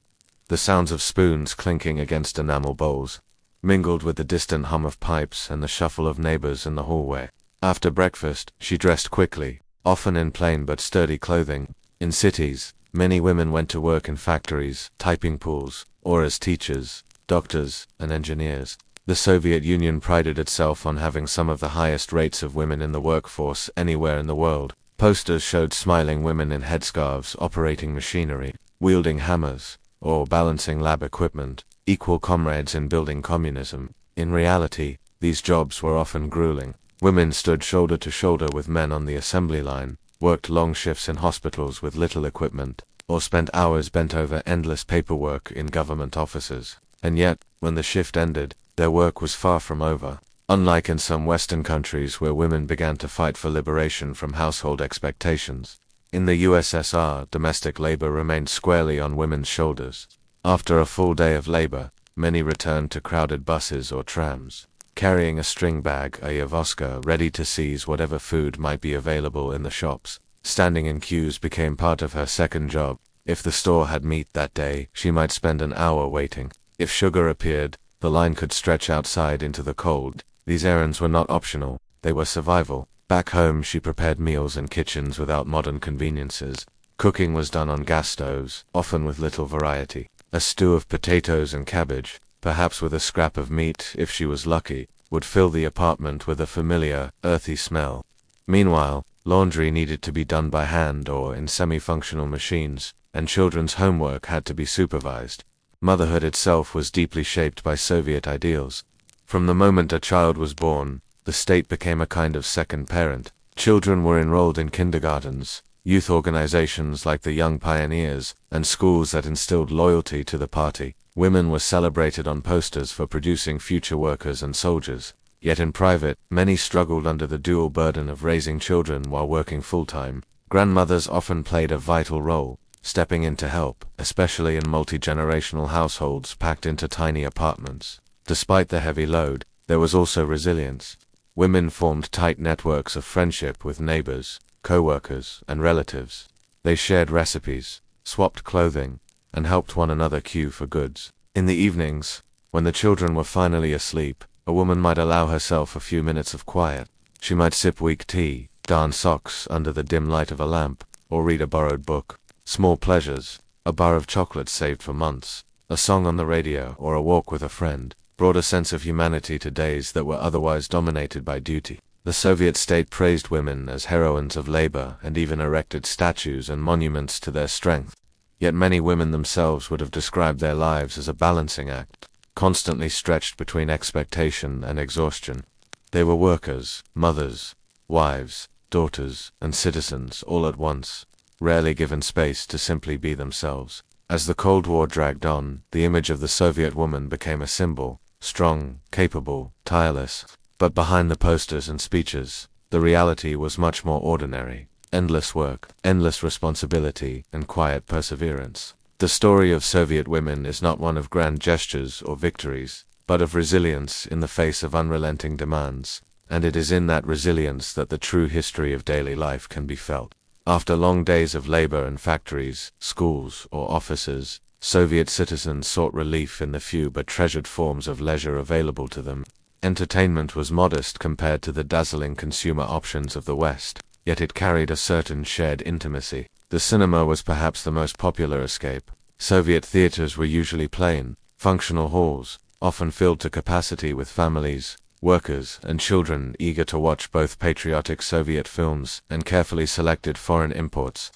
S1: The sounds of spoons clinking against enamel bowls mingled with the distant hum of pipes and the shuffle of neighbors in the hallway. After breakfast, she dressed quickly, often in plain but sturdy clothing. In cities, many women went to work in factories, typing pools, or as teachers, doctors, and engineers. The Soviet Union prided itself on having some of the highest rates of women in the workforce anywhere in the world. Posters showed smiling women in headscarves operating machinery, wielding hammers, or balancing lab equipment, equal comrades in building communism. In reality, these jobs were often grueling. Women stood shoulder to shoulder with men on the assembly line, worked long shifts in hospitals with little equipment, or spent hours bent over endless paperwork in government offices. And yet, when the shift ended, their work was far from over. Unlike in some Western countries where women began to fight for liberation from household expectations, in the USSR, domestic labor remained squarely on women's shoulders. After a full day of labor, many returned to crowded buses or trams, carrying a string bag, a yavoska, ready to seize whatever food might be available in the shops. Standing in queues became part of her second job. If the store had meat that day, she might spend an hour waiting. If sugar appeared, the line could stretch outside into the cold. These errands were not optional, they were survival. Back home she prepared meals in kitchens without modern conveniences. Cooking was done on gas stoves, often with little variety. A stew of potatoes and cabbage, perhaps with a scrap of meat if she was lucky, would fill the apartment with a familiar, earthy smell. Meanwhile, laundry needed to be done by hand or in semi-functional machines, and children's homework had to be supervised. Motherhood itself was deeply shaped by Soviet ideals. From the moment a child was born, the state became a kind of second parent. Children were enrolled in kindergartens, youth organizations like the Young Pioneers, and schools that instilled loyalty to the party. Women were celebrated on posters for producing future workers and soldiers. Yet in private, many struggled under the dual burden of raising children while working full-time. Grandmothers often played a vital role, stepping in to help, especially in multi-generational households packed into tiny apartments. Despite the heavy load, there was also resilience. Women formed tight networks of friendship with neighbors, co-workers, and relatives. They shared recipes, swapped clothing, and helped one another queue for goods. In the evenings, when the children were finally asleep, a woman might allow herself a few minutes of quiet. She might sip weak tea, darn socks under the dim light of a lamp, or read a borrowed book. Small pleasures, a bar of chocolate saved for months, a song on the radio, or a walk with a friend, brought a sense of humanity to days that were otherwise dominated by duty. The Soviet state praised women as heroines of labor and even erected statues and monuments to their strength. Yet many women themselves would have described their lives as a balancing act, constantly stretched between expectation and exhaustion. They were workers, mothers, wives, daughters, and citizens all at once, rarely given space to simply be themselves. As the Cold War dragged on, the image of the Soviet woman became a symbol, strong, capable, tireless. But behind the posters and speeches, the reality was much more ordinary. Endless work, endless responsibility, and quiet perseverance. The story of Soviet women is not one of grand gestures or victories, but of resilience in the face of unrelenting demands, and it is in that resilience that the true history of daily life can be felt. After long days of labor in factories, schools, or offices, Soviet citizens sought relief in the few but treasured forms of leisure available to them. Entertainment was modest compared to the dazzling consumer options of the West, yet it carried a certain shared intimacy. The cinema was perhaps the most popular escape. Soviet theaters were usually plain, functional halls, often filled to capacity with families, workers, and children eager to watch both patriotic Soviet films and carefully selected foreign imports.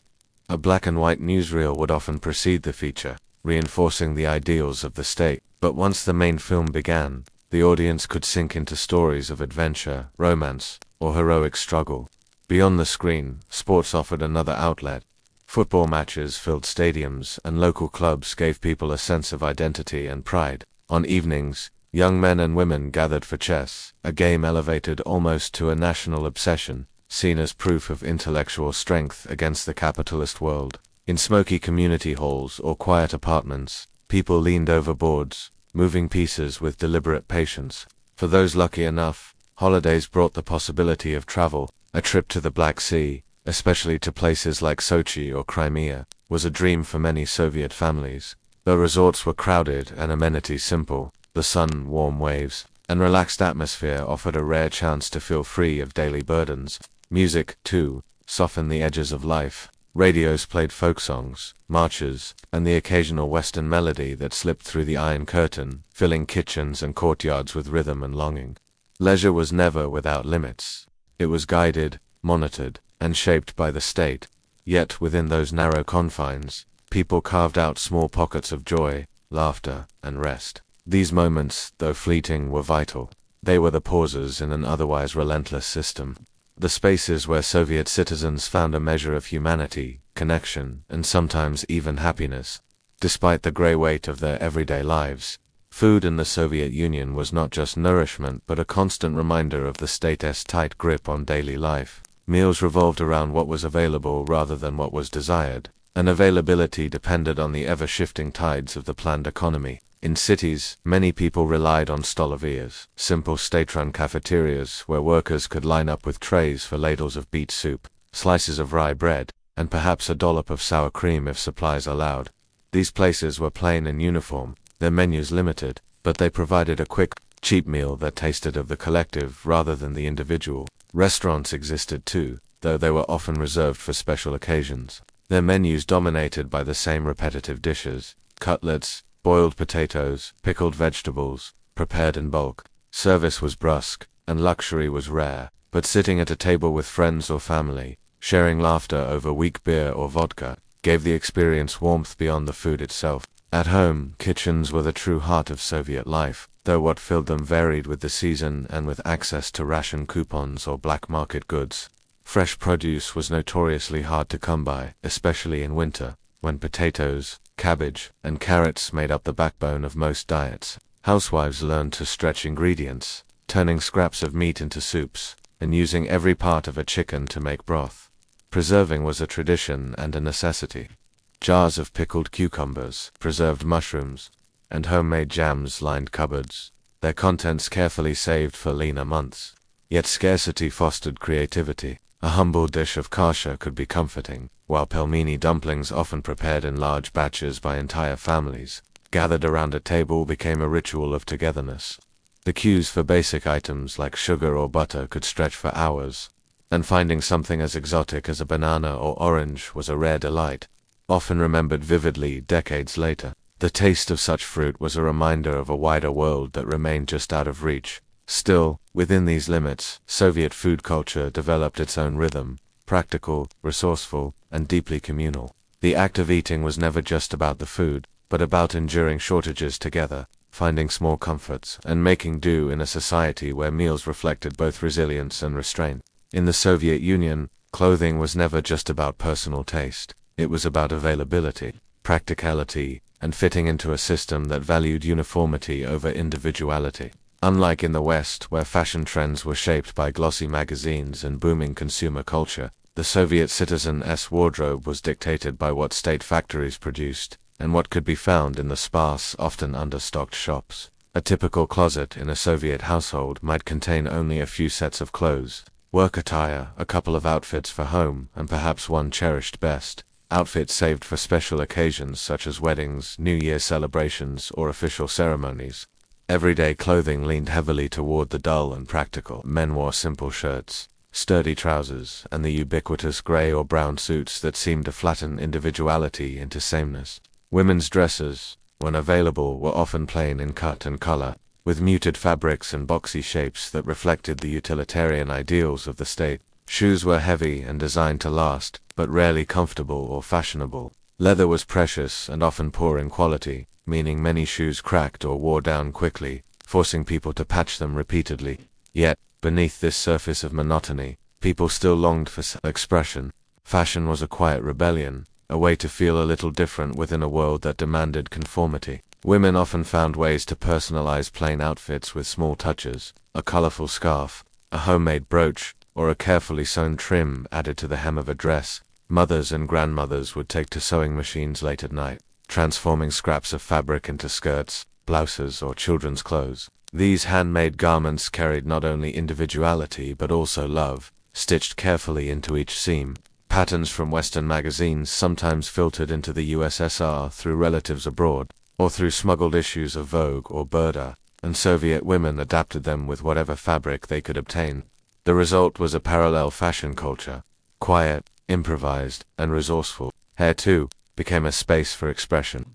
S1: A black and white newsreel would often precede the feature, reinforcing the ideals of the state. But once the main film began, the audience could sink into stories of adventure, romance, or heroic struggle. Beyond the screen, sports offered another outlet. Football matches filled stadiums, and local clubs gave people a sense of identity and pride. On evenings, young men and women gathered for chess, a game elevated almost to a national obsession, seen as proof of intellectual strength against the capitalist world. In smoky community halls or quiet apartments, people leaned over boards, moving pieces with deliberate patience. For those lucky enough, holidays brought the possibility of travel. A trip to the Black Sea, especially to places like Sochi or Crimea, was a dream for many Soviet families. Though resorts were crowded and amenities simple, the sun, warm waves, and relaxed atmosphere offered a rare chance to feel free of daily burdens. Music, too, softened the edges of life. Radios played folk songs, marches, and the occasional Western melody that slipped through the Iron Curtain, filling kitchens and courtyards with rhythm and longing. Leisure was never without limits. It was guided, monitored, and shaped by the state. Yet within those narrow confines, people carved out small pockets of joy, laughter, and rest. These moments, though fleeting, were vital. They were the pauses in an otherwise relentless system. The spaces where Soviet citizens found a measure of humanity, connection, and sometimes even happiness. Despite the gray weight of their everyday lives, food in the Soviet Union was not just nourishment but a constant reminder of the state's tight grip on daily life. Meals revolved around what was available rather than what was desired, and availability depended on the ever-shifting tides of the planned economy. In cities, many people relied on stolovias, simple state-run cafeterias where workers could line up with trays for ladles of beet soup, slices of rye bread, and perhaps a dollop of sour cream if supplies allowed. These places were plain and uniform, their menus limited, but they provided a quick, cheap meal that tasted of the collective rather than the individual. Restaurants existed too, though they were often reserved for special occasions. Their menus dominated by the same repetitive dishes: cutlets, boiled potatoes, pickled vegetables, prepared in bulk. Service was brusque, and luxury was rare, but sitting at a table with friends or family, sharing laughter over weak beer or vodka, gave the experience warmth beyond the food itself. At home, kitchens were the true heart of Soviet life, though what filled them varied with the season and with access to ration coupons or black market goods. Fresh produce was notoriously hard to come by, especially in winter, when potatoes, cabbage, and carrots made up the backbone of most diets. Housewives learned to stretch ingredients, turning scraps of meat into soups, and using every part of a chicken to make broth. Preserving was a tradition and a necessity. Jars of pickled cucumbers, preserved mushrooms, and homemade jams lined cupboards, their contents carefully saved for leaner months. Yet scarcity fostered creativity. A humble dish of kasha could be comforting, while pelmeni dumplings, often prepared in large batches by entire families, gathered around a table, became a ritual of togetherness. The queues for basic items like sugar or butter could stretch for hours, and finding something as exotic as a banana or orange was a rare delight, often remembered vividly decades later. The taste of such fruit was a reminder of a wider world that remained just out of reach. Still, within these limits, Soviet food culture developed its own rhythm, practical, resourceful, and deeply communal. The act of eating was never just about the food, but about enduring shortages together, finding small comforts, and making do in a society where meals reflected both resilience and restraint. In the Soviet Union, clothing was never just about personal taste. It was about availability, practicality, and fitting into a system that valued uniformity over individuality. Unlike in the West, where fashion trends were shaped by glossy magazines and booming consumer culture, the Soviet citizen's wardrobe was dictated by what state factories produced, and what could be found in the sparse, often understocked shops. A typical closet in a Soviet household might contain only a few sets of clothes, work attire, a couple of outfits for home, and perhaps one cherished best outfit saved for special occasions such as weddings, New Year celebrations, or official ceremonies. Everyday clothing leaned heavily toward the dull and practical. Men wore simple shirts, sturdy trousers, and the ubiquitous gray or brown suits that seemed to flatten individuality into sameness. Women's dresses, when available, were often plain in cut and color, with muted fabrics and boxy shapes that reflected the utilitarian ideals of the state. Shoes were heavy and designed to last, but rarely comfortable or fashionable. Leather was precious and often poor in quality, meaning many shoes cracked or wore down quickly, forcing people to patch them repeatedly. Yet, beneath this surface of monotony, people still longed for self-expression. Fashion was a quiet rebellion, a way to feel a little different within a world that demanded conformity. Women often found ways to personalize plain outfits with small touches: a colorful scarf, a homemade brooch, or a carefully sewn trim added to the hem of a dress. Mothers and grandmothers would take to sewing machines late at night, transforming scraps of fabric into skirts, blouses, or children's clothes. These handmade garments carried not only individuality but also love, stitched carefully into each seam. Patterns from Western magazines sometimes filtered into the USSR through relatives abroad, or through smuggled issues of Vogue or Burda, and Soviet women adapted them with whatever fabric they could obtain. The result was a parallel fashion culture, quiet, improvised, and resourceful. Hair, too, became a space for expression.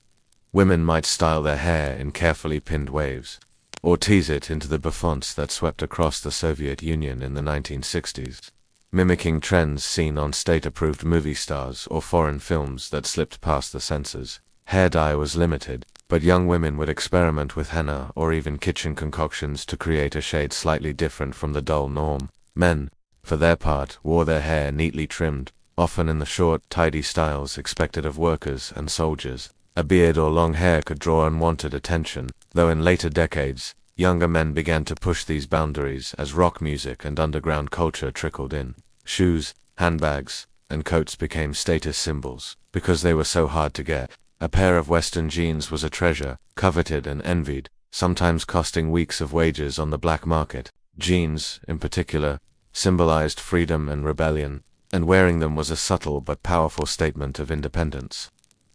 S1: Women might style their hair in carefully pinned waves, or tease it into the bouffants that swept across the Soviet Union in the 1960s, mimicking trends seen on state-approved movie stars or foreign films that slipped past the censors. Hair dye was limited, but young women would experiment with henna or even kitchen concoctions to create a shade slightly different from the dull norm. Men, for their part, wore their hair neatly trimmed, often in the short, tidy styles expected of workers and soldiers. A beard or long hair could draw unwanted attention, though in later decades, younger men began to push these boundaries as rock music and underground culture trickled in. Shoes, handbags, and coats became status symbols, because they were so hard to get. A pair of Western jeans was a treasure, coveted and envied, sometimes costing weeks of wages on the black market. Jeans, in particular, symbolized freedom and rebellion, and wearing them was a subtle but powerful statement of independence.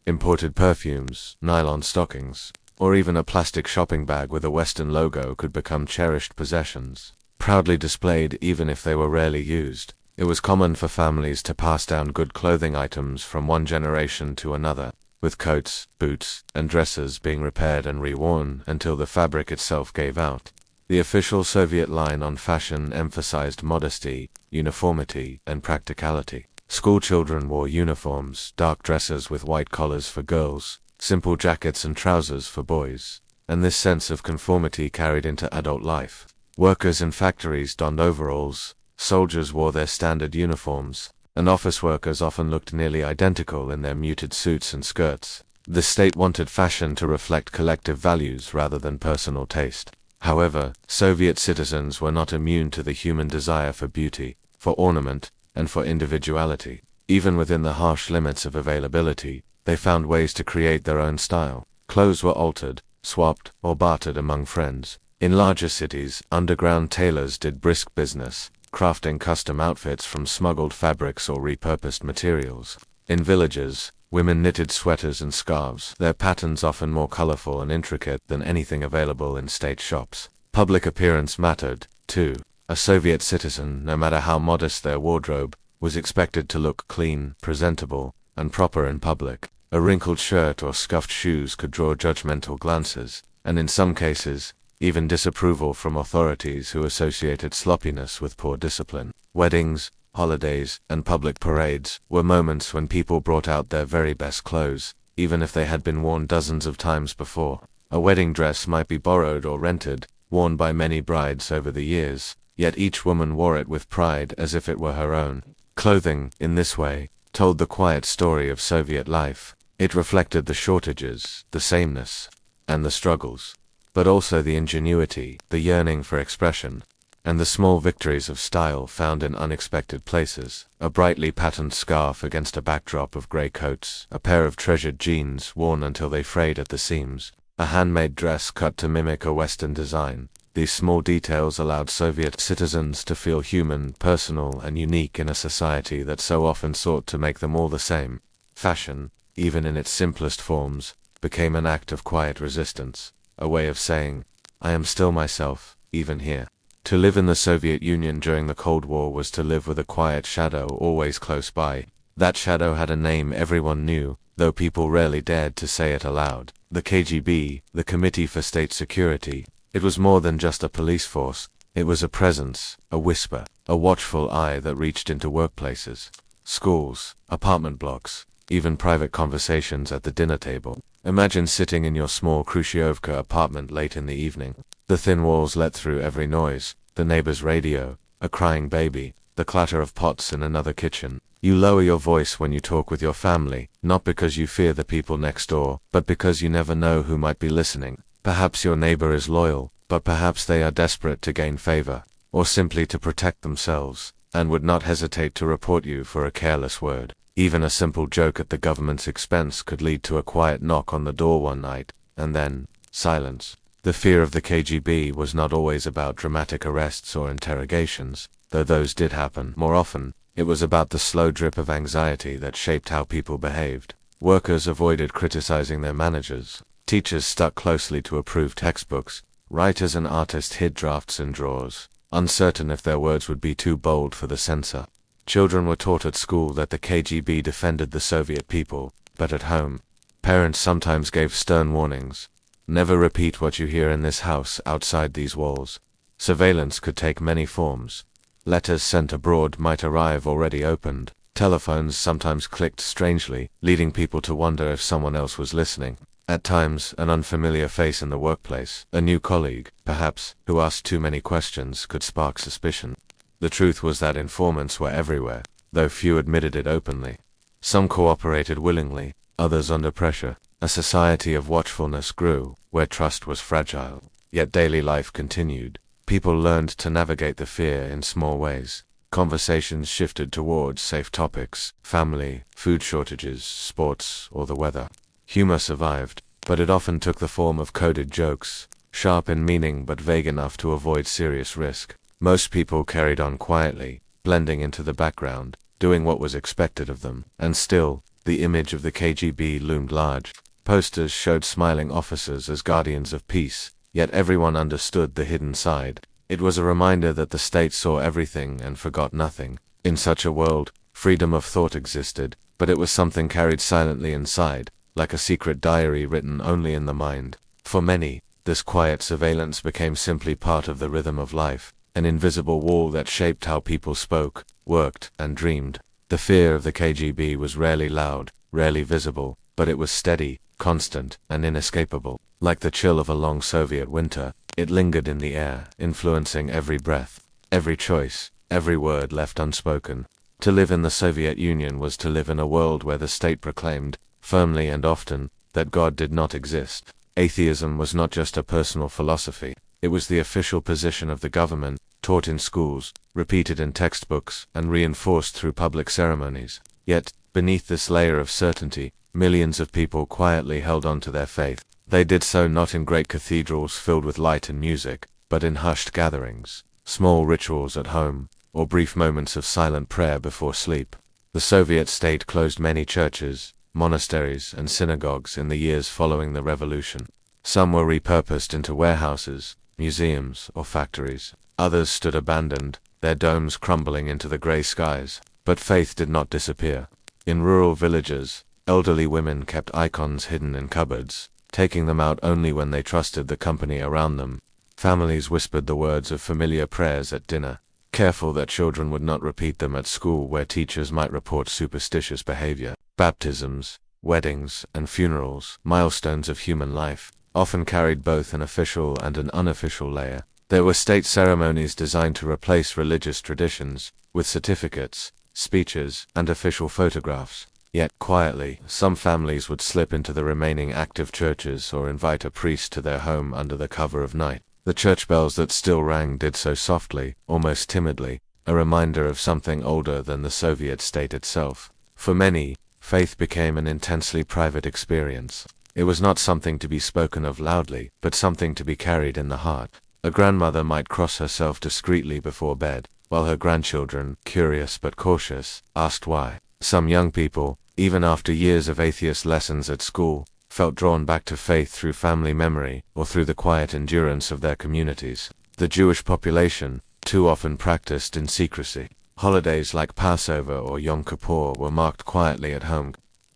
S1: Imported perfumes, nylon stockings, or even a plastic shopping bag with a Western logo could become cherished possessions, proudly displayed even if they were rarely used. It was common for families to pass down good clothing items from one generation to another, with coats, boots, and dresses being repaired and reworn until the fabric itself gave out. The official Soviet line on fashion emphasized modesty, uniformity, and practicality. Schoolchildren wore uniforms, dark dresses with white collars for girls, simple jackets and trousers for boys, and this sense of conformity carried into adult life. Workers in factories donned overalls, soldiers wore their standard uniforms, and office workers often looked nearly identical in their muted suits and skirts. The state wanted fashion to reflect collective values rather than personal taste. However, Soviet citizens were not immune to the human desire for beauty, for ornament, and for individuality. Even within the harsh limits of availability, they found ways to create their own style. Clothes were altered, swapped, or bartered among friends. In larger cities, underground tailors did brisk business, crafting custom outfits from smuggled fabrics or repurposed materials. In villages, women knitted sweaters and scarves, their patterns often more colorful and intricate than anything available in state shops. Public appearance mattered, too. A Soviet citizen, no matter how modest their wardrobe, was expected to look clean, presentable, and proper in public. A wrinkled shirt or scuffed shoes could draw judgmental glances, and in some cases, even disapproval from authorities who associated sloppiness with poor discipline. Weddings, holidays, and public parades were moments when people brought out their very best clothes, even if they had been worn dozens of times before. A wedding dress might be borrowed or rented, worn by many brides over the years, yet each woman wore it with pride as if it were her own. Clothing, in this way, told the quiet story of Soviet life. It reflected the shortages, the sameness, and the struggles, but also the ingenuity, the yearning for expression, and the small victories of style found in unexpected places. A brightly patterned scarf against a backdrop of grey coats, a pair of treasured jeans worn until they frayed at the seams, a handmade dress cut to mimic a Western design. These small details allowed Soviet citizens to feel human, personal, and unique in a society that so often sought to make them all the same. Fashion, even in its simplest forms, became an act of quiet resistance, a way of saying, I am still myself, even here. To live in the Soviet Union during the Cold War was to live with a quiet shadow always close by. That shadow had a name everyone knew, though people rarely dared to say it aloud. The KGB, the Committee for State Security. It was more than just a police force. It was a presence, a whisper, a watchful eye that reached into workplaces, schools, apartment blocks, even private conversations at the dinner table. Imagine sitting in your small Khrushchyovka apartment late in the evening. The thin walls let through every noise, the neighbor's radio, a crying baby, the clatter of pots in another kitchen. You lower your voice when you talk with your family, not because you fear the people next door, but because you never know who might be listening. Perhaps your neighbor is loyal, but perhaps they are desperate to gain favor, or simply to protect themselves, and would not hesitate to report you for a careless word. Even a simple joke at the government's expense could lead to a quiet knock on the door one night, and then, silence. The fear of the KGB was not always about dramatic arrests or interrogations, though those did happen. More often, it was about the slow drip of anxiety that shaped how people behaved. Workers avoided criticizing their managers. Teachers stuck closely to approved textbooks. Writers and artists hid drafts in drawers, uncertain if their words would be too bold for the censor. Children were taught at school that the KGB defended the Soviet people, but at home, parents sometimes gave stern warnings. Never repeat what you hear in this house outside these walls. Surveillance could take many forms. Letters sent abroad might arrive already opened. Telephones sometimes clicked strangely, leading people to wonder if someone else was listening. At times, an unfamiliar face in the workplace, a new colleague, perhaps, who asked too many questions, could spark suspicion. The truth was that informants were everywhere, though few admitted it openly. Some cooperated willingly, others under pressure. A society of watchfulness grew, where trust was fragile. Yet daily life continued. People learned to navigate the fear in small ways. Conversations shifted towards safe topics: family, food shortages, sports, or the weather. Humor survived, but it often took the form of coded jokes, sharp in meaning but vague enough to avoid serious risk. Most people carried on quietly, blending into the background, doing what was expected of them. And still, the image of the KGB loomed large. Posters showed smiling officers as guardians of peace, yet everyone understood the hidden side. It was a reminder that the state saw everything and forgot nothing. In such a world, freedom of thought existed, but it was something carried silently inside, like a secret diary written only in the mind. For many, this quiet surveillance became simply part of the rhythm of life, an invisible wall that shaped how people spoke, worked, and dreamed. The fear of the KGB was rarely loud, rarely visible, but it was steady, constant, and inescapable. Like the chill of a long Soviet winter, it lingered in the air, influencing every breath, every choice, every word left unspoken. To live in the Soviet Union was to live in a world where the state proclaimed, firmly and often, that God did not exist. Atheism was not just a personal philosophy, it was the official position of the government, taught in schools, repeated in textbooks, and reinforced through public ceremonies. Yet, beneath this layer of certainty, millions of people quietly held on to their faith. They did so not in great cathedrals filled with light and music, but in hushed gatherings, small rituals at home, or brief moments of silent prayer before sleep. The Soviet state closed many churches, monasteries, and synagogues in the years following the revolution. Some were repurposed into warehouses, museums, or factories. Others stood abandoned, their domes crumbling into the gray skies. But faith did not disappear. In rural villages, elderly women kept icons hidden in cupboards, taking them out only when they trusted the company around them. Families whispered the words of familiar prayers at dinner, careful that children would not repeat them at school where teachers might report superstitious behavior. Baptisms, weddings, and funerals, milestones of human life, often carried both an official and an unofficial layer. There were state ceremonies designed to replace religious traditions, with certificates, speeches, and official photographs. Yet, quietly, some families would slip into the remaining active churches or invite a priest to their home under the cover of night. The church bells that still rang did so softly, almost timidly, a reminder of something older than the Soviet state itself. For many, faith became an intensely private experience. It was not something to be spoken of loudly, but something to be carried in the heart. A grandmother might cross herself discreetly before bed, while her grandchildren, curious but cautious, asked why. Some young people, even after years of atheist lessons at school, felt drawn back to faith through family memory or through the quiet endurance of their communities. The Jewish population, too often practiced in secrecy. Holidays like Passover or Yom Kippur were marked quietly at home,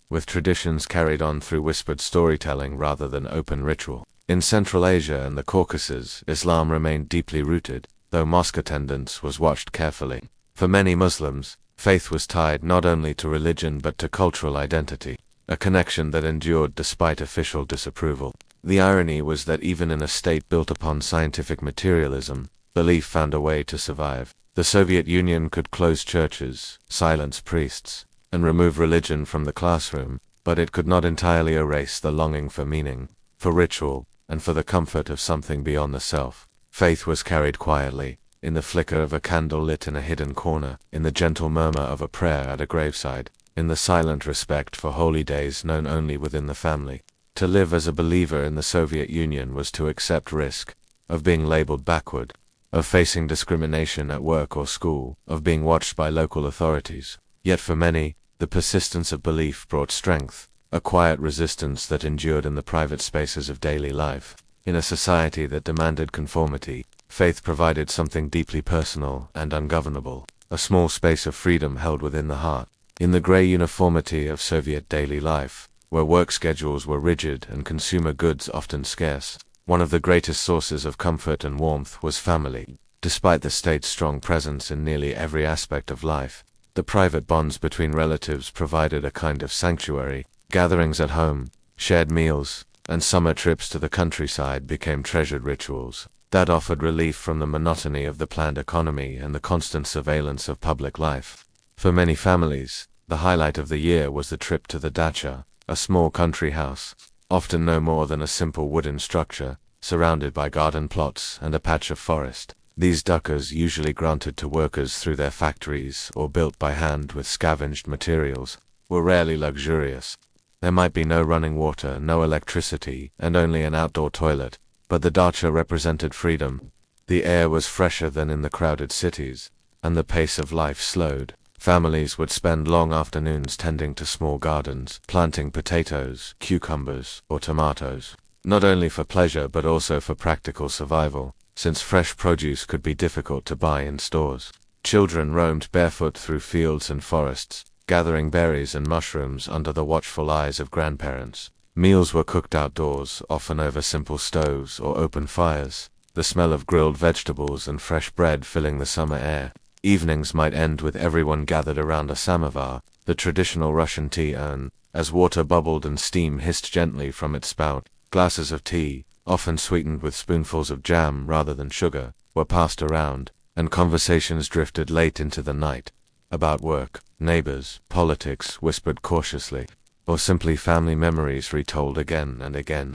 S1: with traditions carried on through whispered storytelling rather than open ritual. In Central Asia and the Caucasus, Islam remained deeply rooted, though mosque attendance was watched carefully. For many Muslims, faith was tied not only to religion but to cultural identity, a connection that endured despite official disapproval. The irony was that even in a state built upon scientific materialism, belief found a way to survive. The Soviet Union could close churches, silence priests, and remove religion from the classroom, but it could not entirely erase the longing for meaning, for ritual, and for the comfort of something beyond the self. Faith was carried quietly, in the flicker of a candle lit in a hidden corner, in the gentle murmur of a prayer at a graveside, in the silent respect for holy days known only within the family. To live as a believer in the Soviet Union was to accept risk, of being labeled backward, of facing discrimination at work or school, of being watched by local authorities. Yet for many, the persistence of belief brought strength, a quiet resistance that endured in the private spaces of daily life. In a society that demanded conformity, faith provided something deeply personal and ungovernable, a small space of freedom held within the heart. In the gray uniformity of Soviet daily life, where work schedules were rigid and consumer goods often scarce, one of the greatest sources of comfort and warmth was family. Despite the state's strong presence in nearly every aspect of life, the private bonds between relatives provided a kind of sanctuary. Gatherings at home, shared meals, and summer trips to the countryside became treasured rituals that offered relief from the monotony of the planned economy and the constant surveillance of public life. For many families, the highlight of the year was the trip to the dacha, a small country house, often no more than a simple wooden structure, surrounded by garden plots and a patch of forest. These dachas, usually granted to workers through their factories or built by hand with scavenged materials, were rarely luxurious. There might be no running water, no electricity, and only an outdoor toilet, but the dacha represented freedom. The air was fresher than in the crowded cities, and the pace of life slowed. Families would spend long afternoons tending to small gardens, planting potatoes, cucumbers, or tomatoes, not only for pleasure but also for practical survival, since fresh produce could be difficult to buy in stores. Children roamed barefoot through fields and forests, gathering berries and mushrooms under the watchful eyes of grandparents. Meals were cooked outdoors, often over simple stoves or open fires, the smell of grilled vegetables and fresh bread filling the summer air. Evenings might end with everyone gathered around a samovar, the traditional Russian tea urn, as water bubbled and steam hissed gently from its spout. Glasses of tea, often sweetened with spoonfuls of jam rather than sugar, were passed around, and conversations drifted late into the night, about work, neighbors, politics whispered cautiously, or simply family memories retold again and again.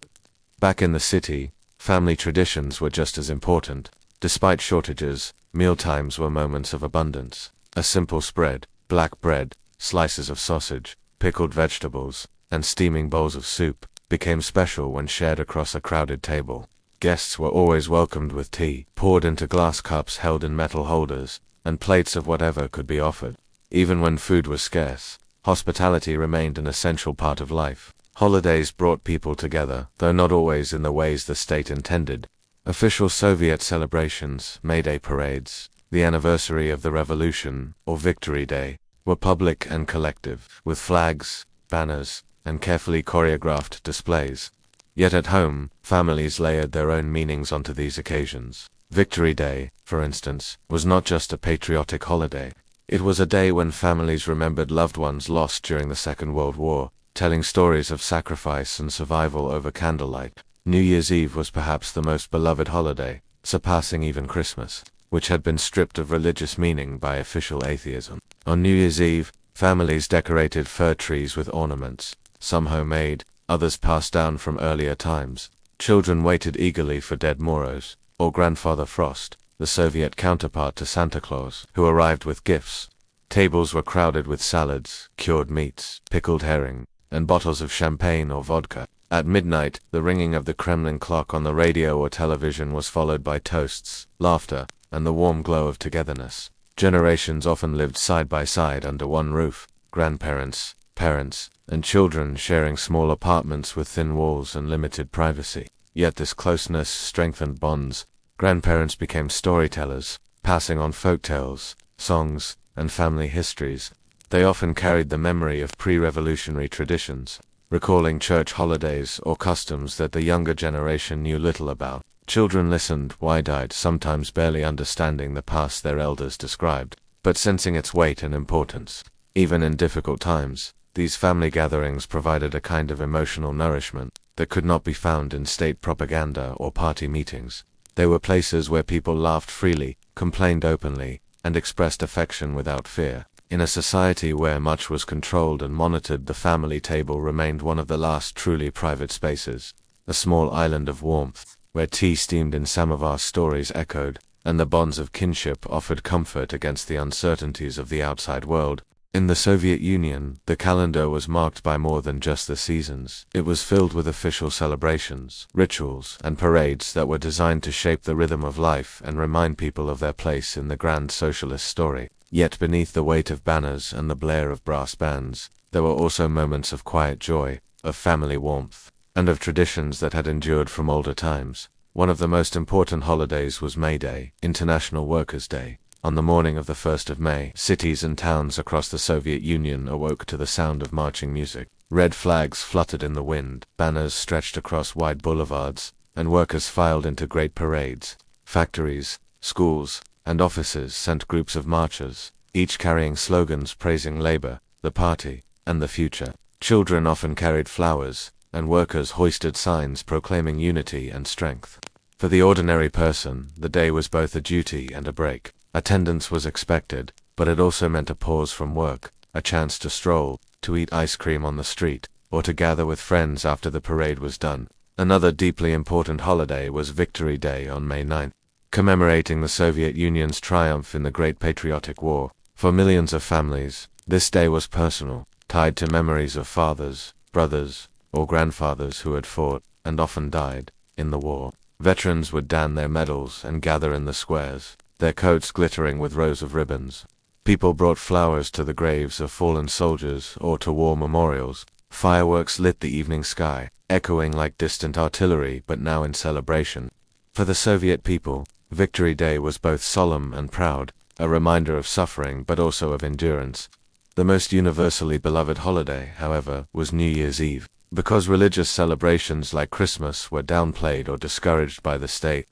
S1: Back in the city, family traditions were just as important. Despite shortages, mealtimes were moments of abundance. A simple spread, black bread, slices of sausage, pickled vegetables, and steaming bowls of soup, became special when shared across a crowded table. Guests were always welcomed with tea, poured into glass cups held in metal holders, and plates of whatever could be offered. Even when food was scarce, hospitality remained an essential part of life. Holidays brought people together, though not always in the ways the state intended. Official Soviet celebrations, May Day parades, the anniversary of the revolution, or Victory Day, were public and collective, with flags, banners, and carefully choreographed displays. Yet at home, families layered their own meanings onto these occasions. Victory Day, for instance, was not just a patriotic holiday. It was a day when families remembered loved ones lost during the Second World War, telling stories of sacrifice and survival over candlelight. New Year's Eve was perhaps the most beloved holiday, surpassing even Christmas, which had been stripped of religious meaning by official atheism. On New Year's Eve, families decorated fir trees with ornaments, some homemade, others passed down from earlier times. Children waited eagerly for Dead Moros, or Grandfather Frost, the Soviet counterpart to Santa Claus, who arrived with gifts. Tables were crowded with salads, cured meats, pickled herring, and bottles of champagne or vodka. At midnight, the ringing of the Kremlin clock on the radio or television was followed by toasts, laughter, and the warm glow of togetherness. Generations often lived side by side under one roof, grandparents, parents, and children sharing small apartments with thin walls and limited privacy. Yet this closeness strengthened bonds. Grandparents became storytellers, passing on folk tales, songs, and family histories. They often carried the memory of pre-revolutionary traditions, recalling church holidays or customs that the younger generation knew little about. Children listened, wide-eyed, sometimes barely understanding the past their elders described, but sensing its weight and importance. Even in difficult times, these family gatherings provided a kind of emotional nourishment that could not be found in state propaganda or party meetings. They were places where people laughed freely, complained openly, and expressed affection without fear. In a society where much was controlled and monitored, the family table remained one of the last truly private spaces. A small island of warmth, where tea steamed in samovar, stories echoed, and the bonds of kinship offered comfort against the uncertainties of the outside world. In the Soviet Union, the calendar was marked by more than just the seasons. It was filled with official celebrations, rituals, and parades that were designed to shape the rhythm of life and remind people of their place in the grand socialist story. Yet beneath the weight of banners and the blare of brass bands, there were also moments of quiet joy, of family warmth, and of traditions that had endured from older times. One of the most important holidays was May Day, International Workers' Day. On the morning of the 1st of May, cities and towns across the Soviet Union awoke to the sound of marching music. Red flags fluttered in the wind, banners stretched across wide boulevards, and workers filed into great parades. Factories, schools, and offices sent groups of marchers, each carrying slogans praising labor, the party, and the future. Children often carried flowers, and workers hoisted signs proclaiming unity and strength. For the ordinary person, the day was both a duty and a break. Attendance was expected, but it also meant a pause from work, a chance to stroll, to eat ice cream on the street, or to gather with friends after the parade was done. Another deeply important holiday was Victory Day on May 9th, commemorating the Soviet Union's triumph in the Great Patriotic War. For millions of families, this day was personal, tied to memories of fathers, brothers, or grandfathers who had fought, and often died, in the war. Veterans would don their medals and gather in the squares, their coats glittering with rows of ribbons. People brought flowers to the graves of fallen soldiers or to war memorials. Fireworks lit the evening sky, echoing like distant artillery but now in celebration. For the Soviet people, Victory Day was both solemn and proud, a reminder of suffering but also of endurance. The most universally beloved holiday, however, was New Year's Eve. Because religious celebrations like Christmas were downplayed or discouraged by the state,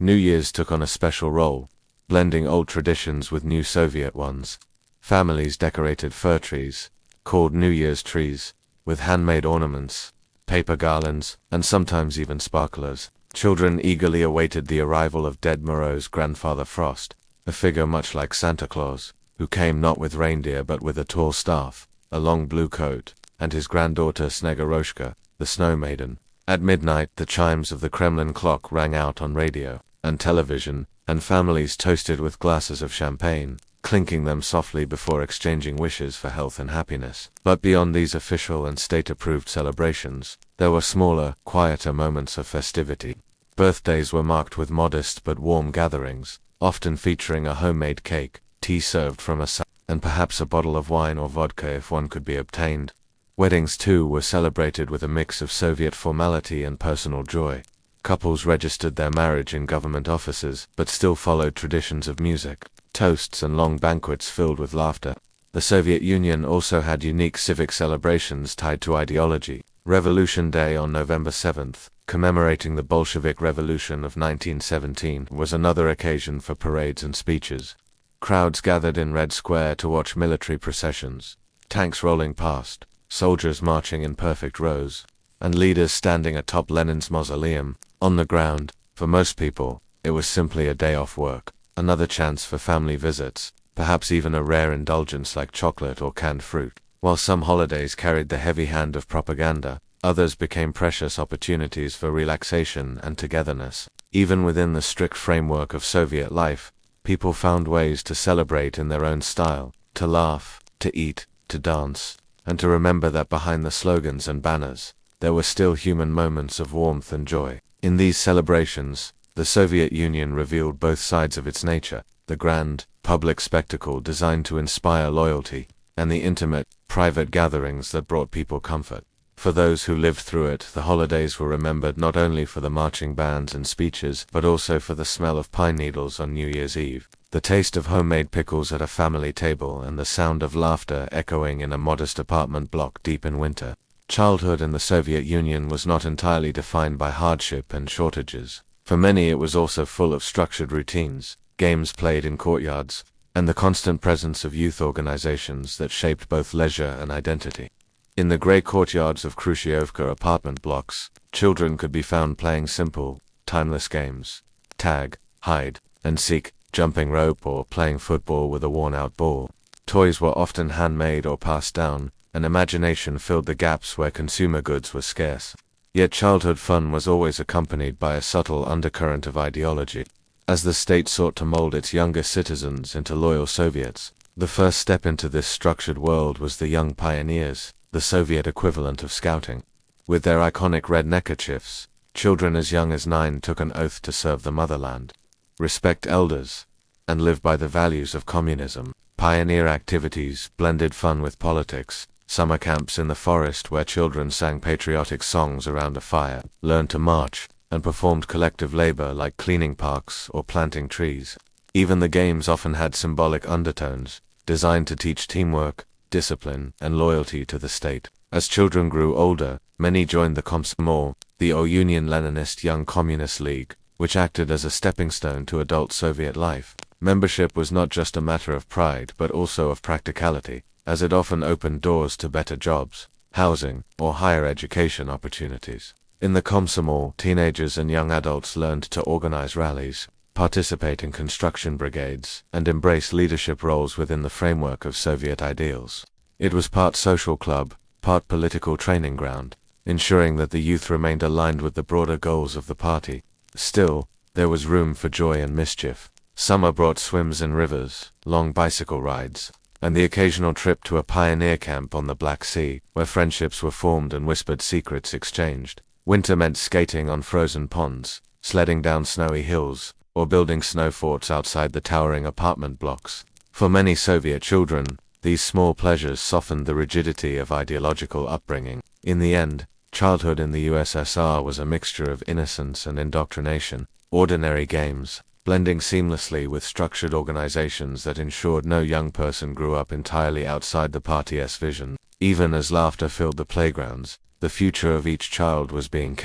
S1: New Year's took on a special role, blending old traditions with new Soviet ones. Families decorated fir trees, called New Year's trees, with handmade ornaments, paper garlands, and sometimes even sparklers. Children eagerly awaited the arrival of Dead Moreau's grandfather Frost, a figure much like Santa Claus, who came not with reindeer but with a tall staff, a long blue coat, and his granddaughter Snegoroshka, the snow maiden. At midnight, the chimes of the Kremlin clock rang out on radio and television, and families toasted with glasses of champagne, clinking them softly before exchanging wishes for health and happiness. But beyond these official and state-approved celebrations, there were smaller, quieter moments of festivity. Birthdays were marked with modest but warm gatherings, often featuring a homemade cake, tea served from a salad, and perhaps a bottle of wine or vodka if one could be obtained. Weddings too were celebrated with a mix of Soviet formality and personal joy. Couples registered their marriage in government offices, but still followed traditions of music, toasts and long banquets filled with laughter. The Soviet Union also had unique civic celebrations tied to ideology. Revolution Day on November 7th, commemorating the Bolshevik Revolution of 1917, was another occasion for parades and speeches. Crowds gathered in Red Square to watch military processions, tanks rolling past, soldiers marching in perfect rows, and leaders standing atop Lenin's mausoleum. On the ground, for most people, it was simply a day off work, another chance for family visits, perhaps even a rare indulgence like chocolate or canned fruit. While some holidays carried the heavy hand of propaganda, others became precious opportunities for relaxation and togetherness. Even within the strict framework of Soviet life, people found ways to celebrate in their own style, to laugh, to eat, to dance, and to remember that behind the slogans and banners, there were still human moments of warmth and joy. In these celebrations, the Soviet Union revealed both sides of its nature, the grand, public spectacle designed to inspire loyalty, and the intimate, private gatherings that brought people comfort. For those who lived through it, the holidays were remembered not only for the marching bands and speeches, but also for the smell of pine needles on New Year's Eve, the taste of homemade pickles at a family table, and the sound of laughter echoing in a modest apartment block deep in winter. Childhood in the Soviet Union was not entirely defined by hardship and shortages. For many it was also full of structured routines, games played in courtyards, and the constant presence of youth organizations that shaped both leisure and identity. In the grey courtyards of Khrushchyovka apartment blocks, children could be found playing simple, timeless games: tag, hide, and seek, jumping rope, or playing football with a worn-out ball. Toys were often handmade or passed down, and imagination filled the gaps where consumer goods were scarce. Yet childhood fun was always accompanied by a subtle undercurrent of ideology. As the state sought to mold its younger citizens into loyal Soviets, the first step into this structured world was the young pioneers, the Soviet equivalent of scouting. With their iconic red neckerchiefs, children as young as 9 took an oath to serve the motherland, respect elders, and live by the values of communism. Pioneer activities blended fun with politics. Summer camps in the forest where children sang patriotic songs around a fire, learned to march, and performed collective labor like cleaning parks or planting trees. Even the games often had symbolic undertones, designed to teach teamwork, discipline, and loyalty to the state. As children grew older, many joined the Komsomol, the Union Leninist Young Communist League, which acted as a stepping stone to adult Soviet life. Membership was not just a matter of pride but also of practicality, as it often opened doors to better jobs, housing, or higher education opportunities. In the Komsomol, teenagers and young adults learned to organize rallies, participate in construction brigades, and embrace leadership roles within the framework of Soviet ideals. It was part social club, part political training ground, ensuring that the youth remained aligned with the broader goals of the party. Still, there was room for joy and mischief. Summer brought swims in rivers, long bicycle rides, and the occasional trip to a pioneer camp on the Black Sea, where friendships were formed and whispered secrets exchanged. Winter meant skating on frozen ponds, sledding down snowy hills, or building snow forts outside the towering apartment blocks. For many Soviet children, these small pleasures softened the rigidity of ideological upbringing. In the end, childhood in the USSR was a mixture of innocence and indoctrination, ordinary games, blending seamlessly with structured organizations that ensured no young person grew up entirely outside the party's vision. Even as laughter filled the playgrounds, the future of each child was being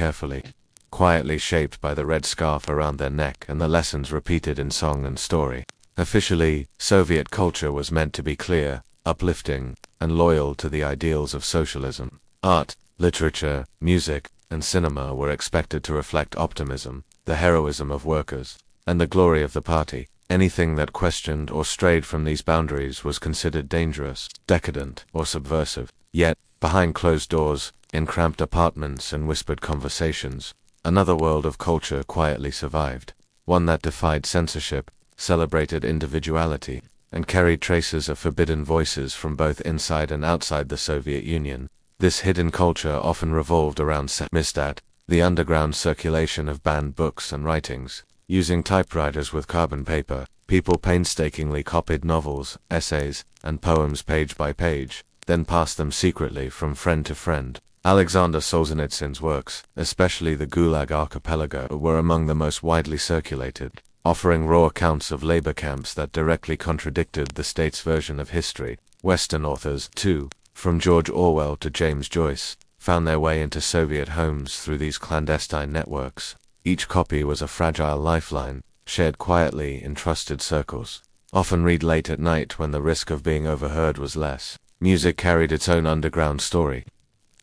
S1: quietly shaped by the red scarf around their neck and the lessons repeated in song and story. Officially, Soviet culture was meant to be clear, uplifting, and loyal to the ideals of socialism. Art, literature, music, and cinema were expected to reflect optimism, the heroism of workers, and the glory of the party. Anything that questioned or strayed from these boundaries was considered dangerous, decadent, or subversive. Yet, behind closed doors, in cramped apartments and whispered conversations, another world of culture quietly survived, one that defied censorship, celebrated individuality, and carried traces of forbidden voices from both inside and outside the Soviet Union. This hidden culture often revolved around samizdat, the underground circulation of banned books and writings. Using typewriters with carbon paper, people painstakingly copied novels, essays, and poems page by page, then passed them secretly from friend to friend. Alexander Solzhenitsyn's works, especially the Gulag Archipelago, were among the most widely circulated, offering raw accounts of labor camps that directly contradicted the state's version of history. Western authors, too, from George Orwell to James Joyce, found their way into Soviet homes through these clandestine networks. Each copy was a fragile lifeline, shared quietly in trusted circles. Often read late at night when the risk of being overheard was less. Music carried its own underground story.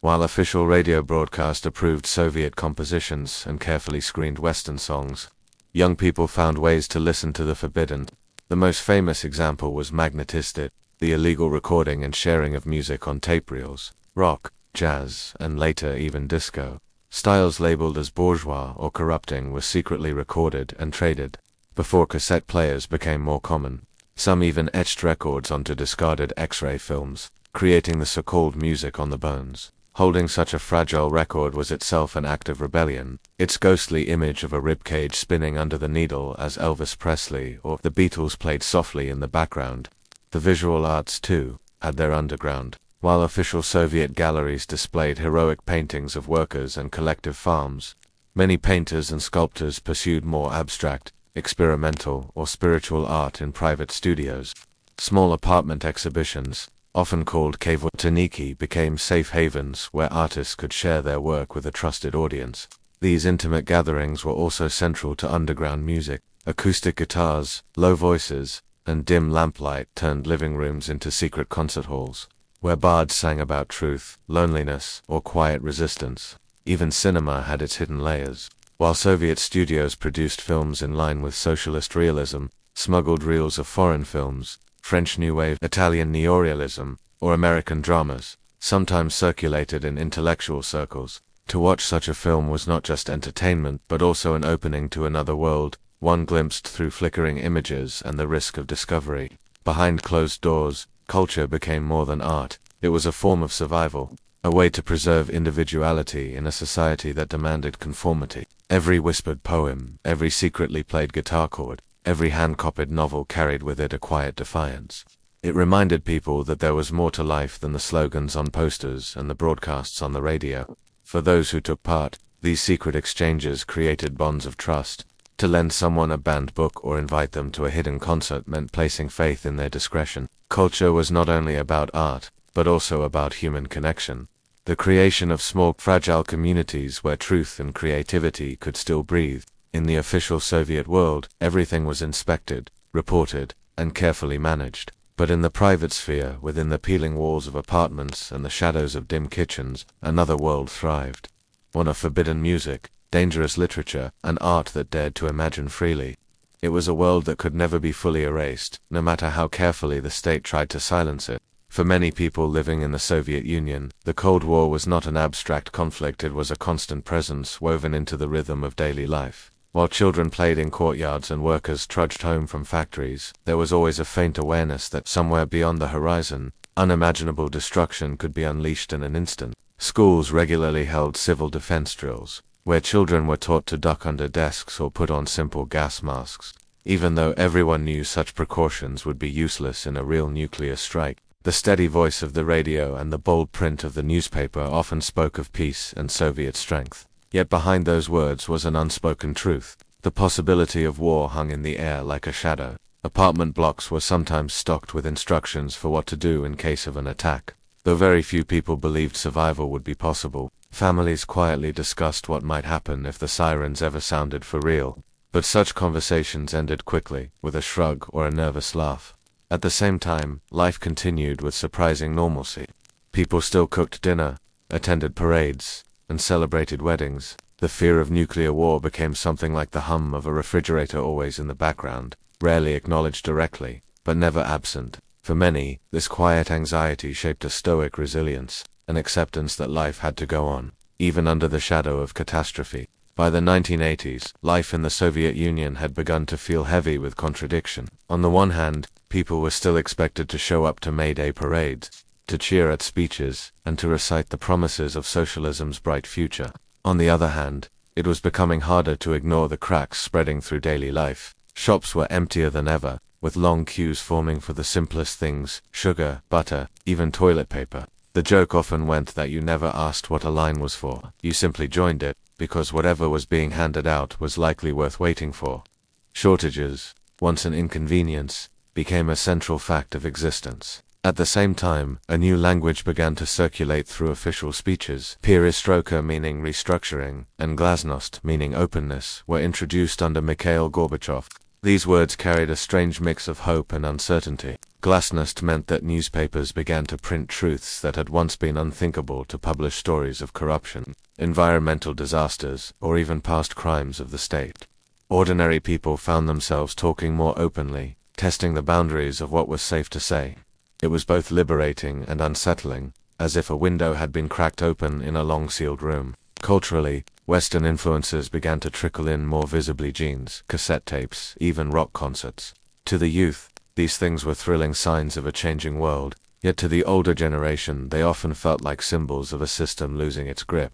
S1: While official radio broadcast approved Soviet compositions and carefully screened Western songs, young people found ways to listen to the forbidden. The most famous example was magnetistit, the illegal recording and sharing of music on tape reels. Rock, jazz, and later even disco styles labeled as bourgeois or corrupting were secretly recorded and traded, before cassette players became more common. Some even etched records onto discarded X-ray films, creating the so-called music on the bones. Holding such a fragile record was itself an act of rebellion, its ghostly image of a ribcage spinning under the needle as Elvis Presley or the Beatles played softly in the background. The visual arts, too, had their underground. While official Soviet galleries displayed heroic paintings of workers and collective farms, many painters and sculptors pursued more abstract, experimental, or spiritual art in private studios. Small apartment exhibitions, often called kavotaniki, became safe havens where artists could share their work with a trusted audience. These intimate gatherings were also central to underground music. Acoustic guitars, low voices, and dim lamplight turned living rooms into secret concert halls, where bards sang about truth, loneliness, or quiet resistance. Even cinema had its hidden layers. While Soviet studios produced films in line with socialist realism, smuggled reels of foreign films, French New Wave, Italian neorealism, or American dramas, sometimes circulated in intellectual circles. To watch such a film was not just entertainment but also an opening to another world, one glimpsed through flickering images and the risk of discovery. Behind closed doors, culture became more than art. It was a form of survival, a way to preserve individuality in a society that demanded conformity. Every whispered poem, every secretly played guitar chord, every hand-copied novel carried with it a quiet defiance. It reminded people that there was more to life than the slogans on posters and the broadcasts on the radio. For those who took part, these secret exchanges created bonds of trust, To lend someone a banned book or invite them to a hidden concert meant placing faith in their discretion. Culture was not only about art, but also about human connection. The creation of small, fragile communities where truth and creativity could still breathe. In the official Soviet world, everything was inspected, reported, and carefully managed. But in the private sphere, within the peeling walls of apartments and the shadows of dim kitchens, another world thrived. One of forbidden music, dangerous literature, and art that dared to imagine freely. It was a world that could never be fully erased, no matter how carefully the state tried to silence it. For many people living in the Soviet Union, the Cold War was not an abstract conflict, it was a constant presence woven into the rhythm of daily life. While children played in courtyards and workers trudged home from factories, there was always a faint awareness that somewhere beyond the horizon, unimaginable destruction could be unleashed in an instant. Schools regularly held civil defense drills, where children were taught to duck under desks or put on simple gas masks. Even though everyone knew such precautions would be useless in a real nuclear strike, the steady voice of the radio and the bold print of the newspaper often spoke of peace and Soviet strength. Yet behind those words was an unspoken truth. The possibility of war hung in the air like a shadow. Apartment blocks were sometimes stocked with instructions for what to do in case of an attack. Though very few people believed survival would be possible, families quietly discussed what might happen if the sirens ever sounded for real. But such conversations ended quickly, with a shrug or a nervous laugh. At the same time, life continued with surprising normalcy. People still cooked dinner, attended parades, and celebrated weddings. The fear of nuclear war became something like the hum of a refrigerator, always in the background, rarely acknowledged directly, but never absent. For many, this quiet anxiety shaped a stoic resilience, an acceptance that life had to go on, even under the shadow of catastrophe. By the 1980s, life in the Soviet Union had begun to feel heavy with contradiction. On the one hand, people were still expected to show up to May Day parades, to cheer at speeches, and to recite the promises of socialism's bright future. On the other hand, it was becoming harder to ignore the cracks spreading through daily life. Shops were emptier than ever, with long queues forming for the simplest things: sugar, butter, even toilet paper. The joke often went that you never asked what a line was for, you simply joined it, because whatever was being handed out was likely worth waiting for. Shortages, once an inconvenience, became a central fact of existence. At the same time, a new language began to circulate through official speeches. Perestroika, meaning restructuring, and Glasnost, meaning openness, were introduced under Mikhail Gorbachev. These words carried a strange mix of hope and uncertainty. Glasnost meant that newspapers began to print truths that had once been unthinkable, to publish stories of corruption, environmental disasters, or even past crimes of the state. Ordinary people found themselves talking more openly, testing the boundaries of what was safe to say. It was both liberating and unsettling, as if a window had been cracked open in a long-sealed room. Culturally, Western influences began to trickle in more visibly: jeans, cassette tapes, even rock concerts. To the youth, these things were thrilling signs of a changing world, yet to the older generation they often felt like symbols of a system losing its grip.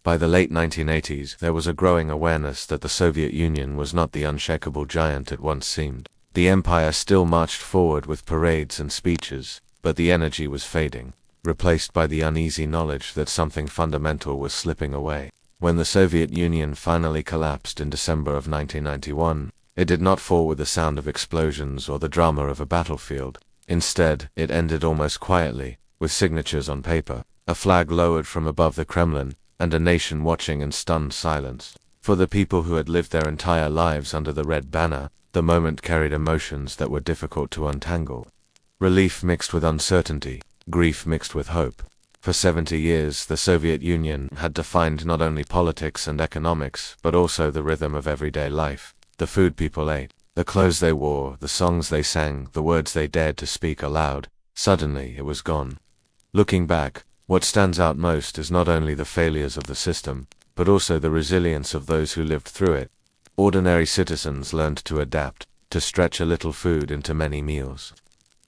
S1: By the late 1980s, there was a growing awareness that the Soviet Union was not the unshakable giant it once seemed. The empire still marched forward with parades and speeches, but the energy was fading, replaced by the uneasy knowledge that something fundamental was slipping away. When the Soviet Union finally collapsed in December of 1991, it did not fall with the sound of explosions or the drama of a battlefield. Instead, it ended almost quietly, with signatures on paper, a flag lowered from above the Kremlin, and a nation watching in stunned silence. For the people who had lived their entire lives under the red banner, the moment carried emotions that were difficult to untangle. Relief mixed with uncertainty, grief mixed with hope. For 70 years, the Soviet Union had defined not only politics and economics, but also the rhythm of everyday life. The food people ate, the clothes they wore, the songs they sang, the words they dared to speak aloud. Suddenly, it was gone. Looking back, what stands out most is not only the failures of the system, but also the resilience of those who lived through it. Ordinary citizens learned to adapt, to stretch a little food into many meals,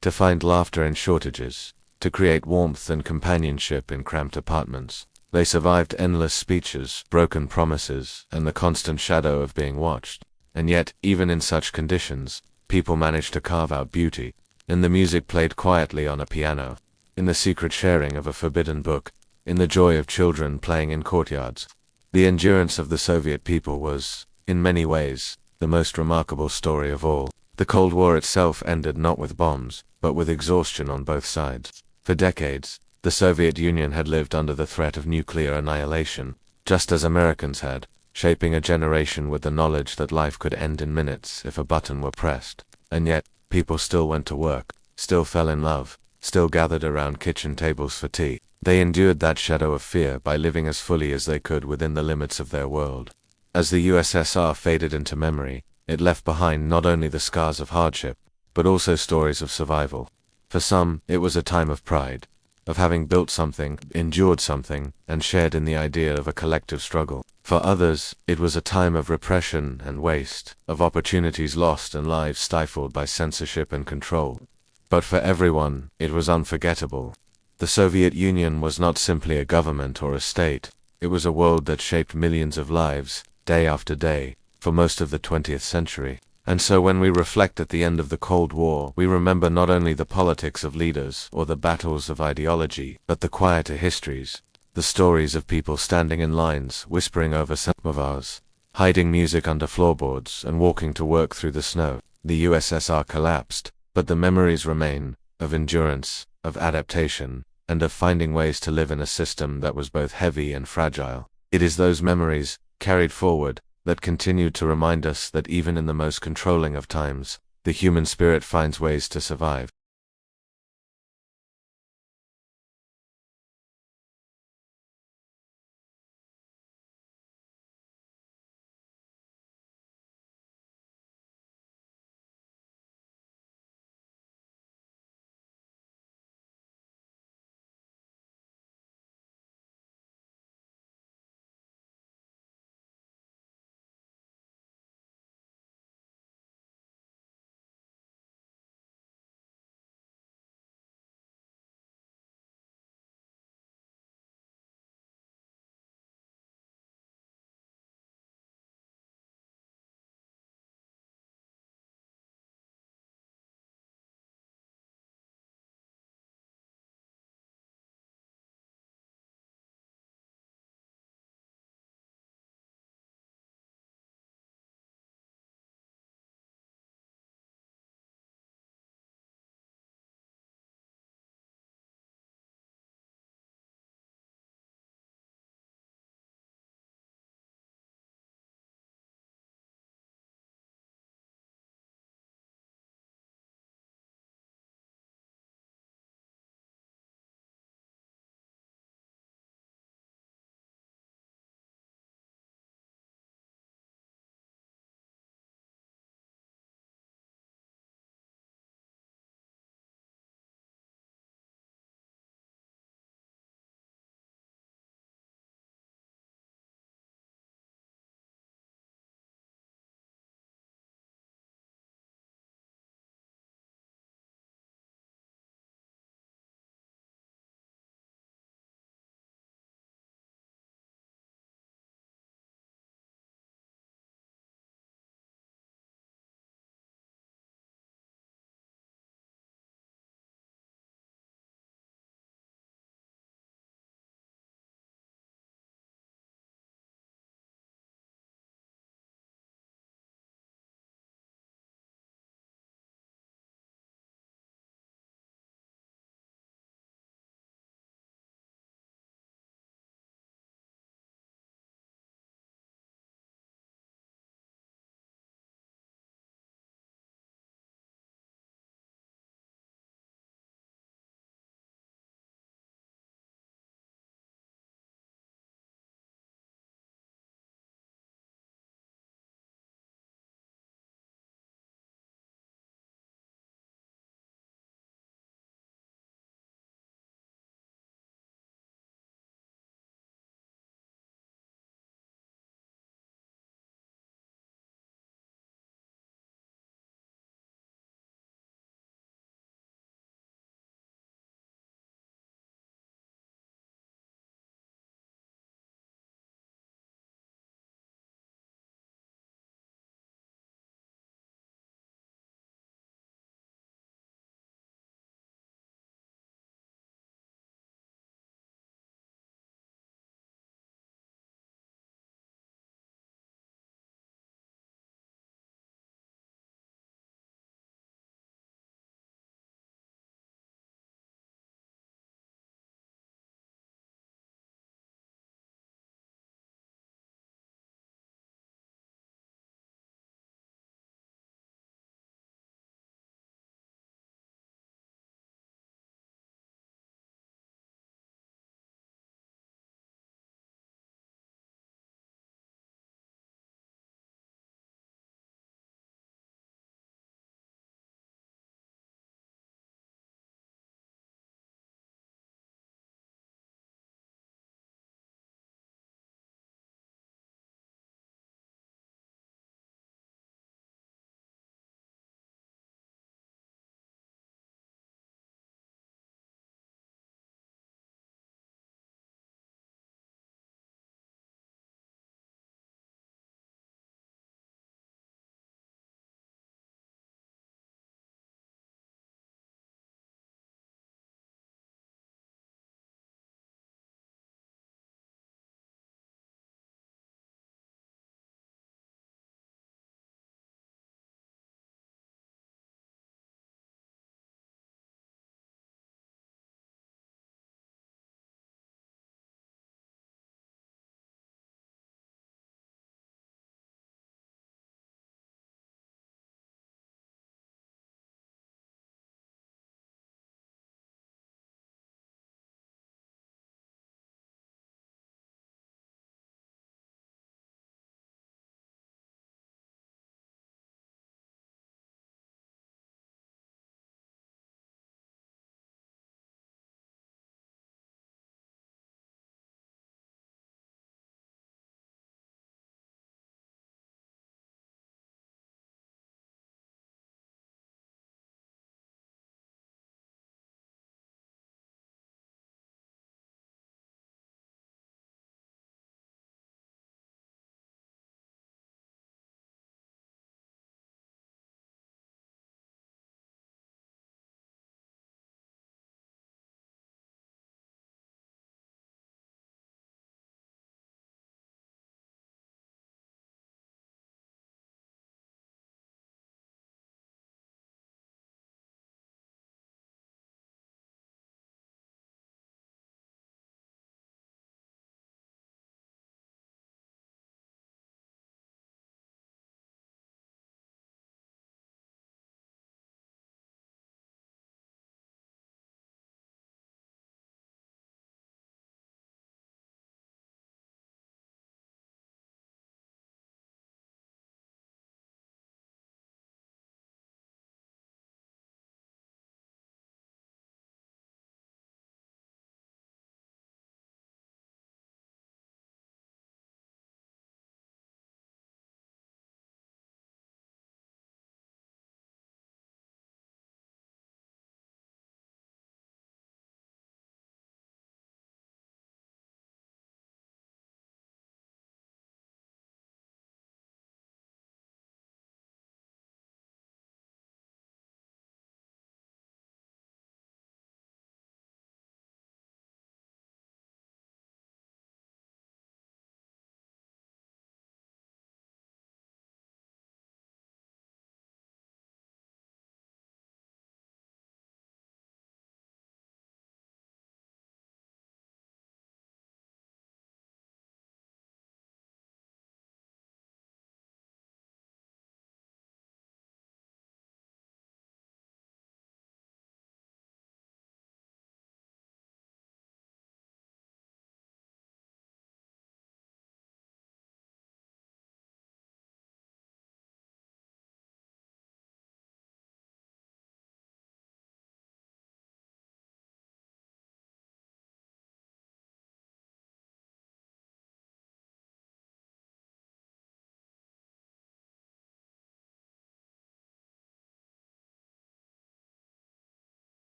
S1: to find laughter in shortages, to create warmth and companionship in cramped apartments. They survived endless speeches, broken promises, and the constant shadow of being watched. And yet, even in such conditions, people managed to carve out beauty, in the music played quietly on a piano, in the secret sharing of a forbidden book, in the joy of children playing in courtyards. The endurance of the Soviet people was, in many ways, the most remarkable story of all. The Cold War itself ended not with bombs, but with exhaustion on both sides. For decades, the Soviet Union had lived under the threat of nuclear annihilation, just as Americans had, shaping a generation with the knowledge that life could end in minutes if a button were pressed. And yet, people still went to work, still fell in love, still gathered around kitchen tables for tea. They endured that shadow of fear by living as fully as they could within the limits of their world. As the USSR faded into memory, it left behind not only the scars of hardship, but also stories of survival. For some, it was a time of pride, of having built something, endured something, and shared in the idea of a collective struggle. For others, it was a time of repression and waste, of opportunities lost and lives stifled by censorship and control. But for everyone, it was unforgettable. The Soviet Union was not simply a government or a state, it was a world that shaped millions of lives, day after day, for most of the 20th century. And so when we reflect at the end of the Cold War, we remember not only the politics of leaders or the battles of ideology, but the quieter histories, the stories of people standing in lines, whispering over samovars, hiding music under floorboards, and walking to work through the snow. The USSR collapsed, but the memories remain, of endurance, of adaptation, and of finding ways to live in a system that was both heavy and fragile. It is those memories, carried forward, that continue to remind us that even in the most controlling of times, the human spirit finds ways to survive.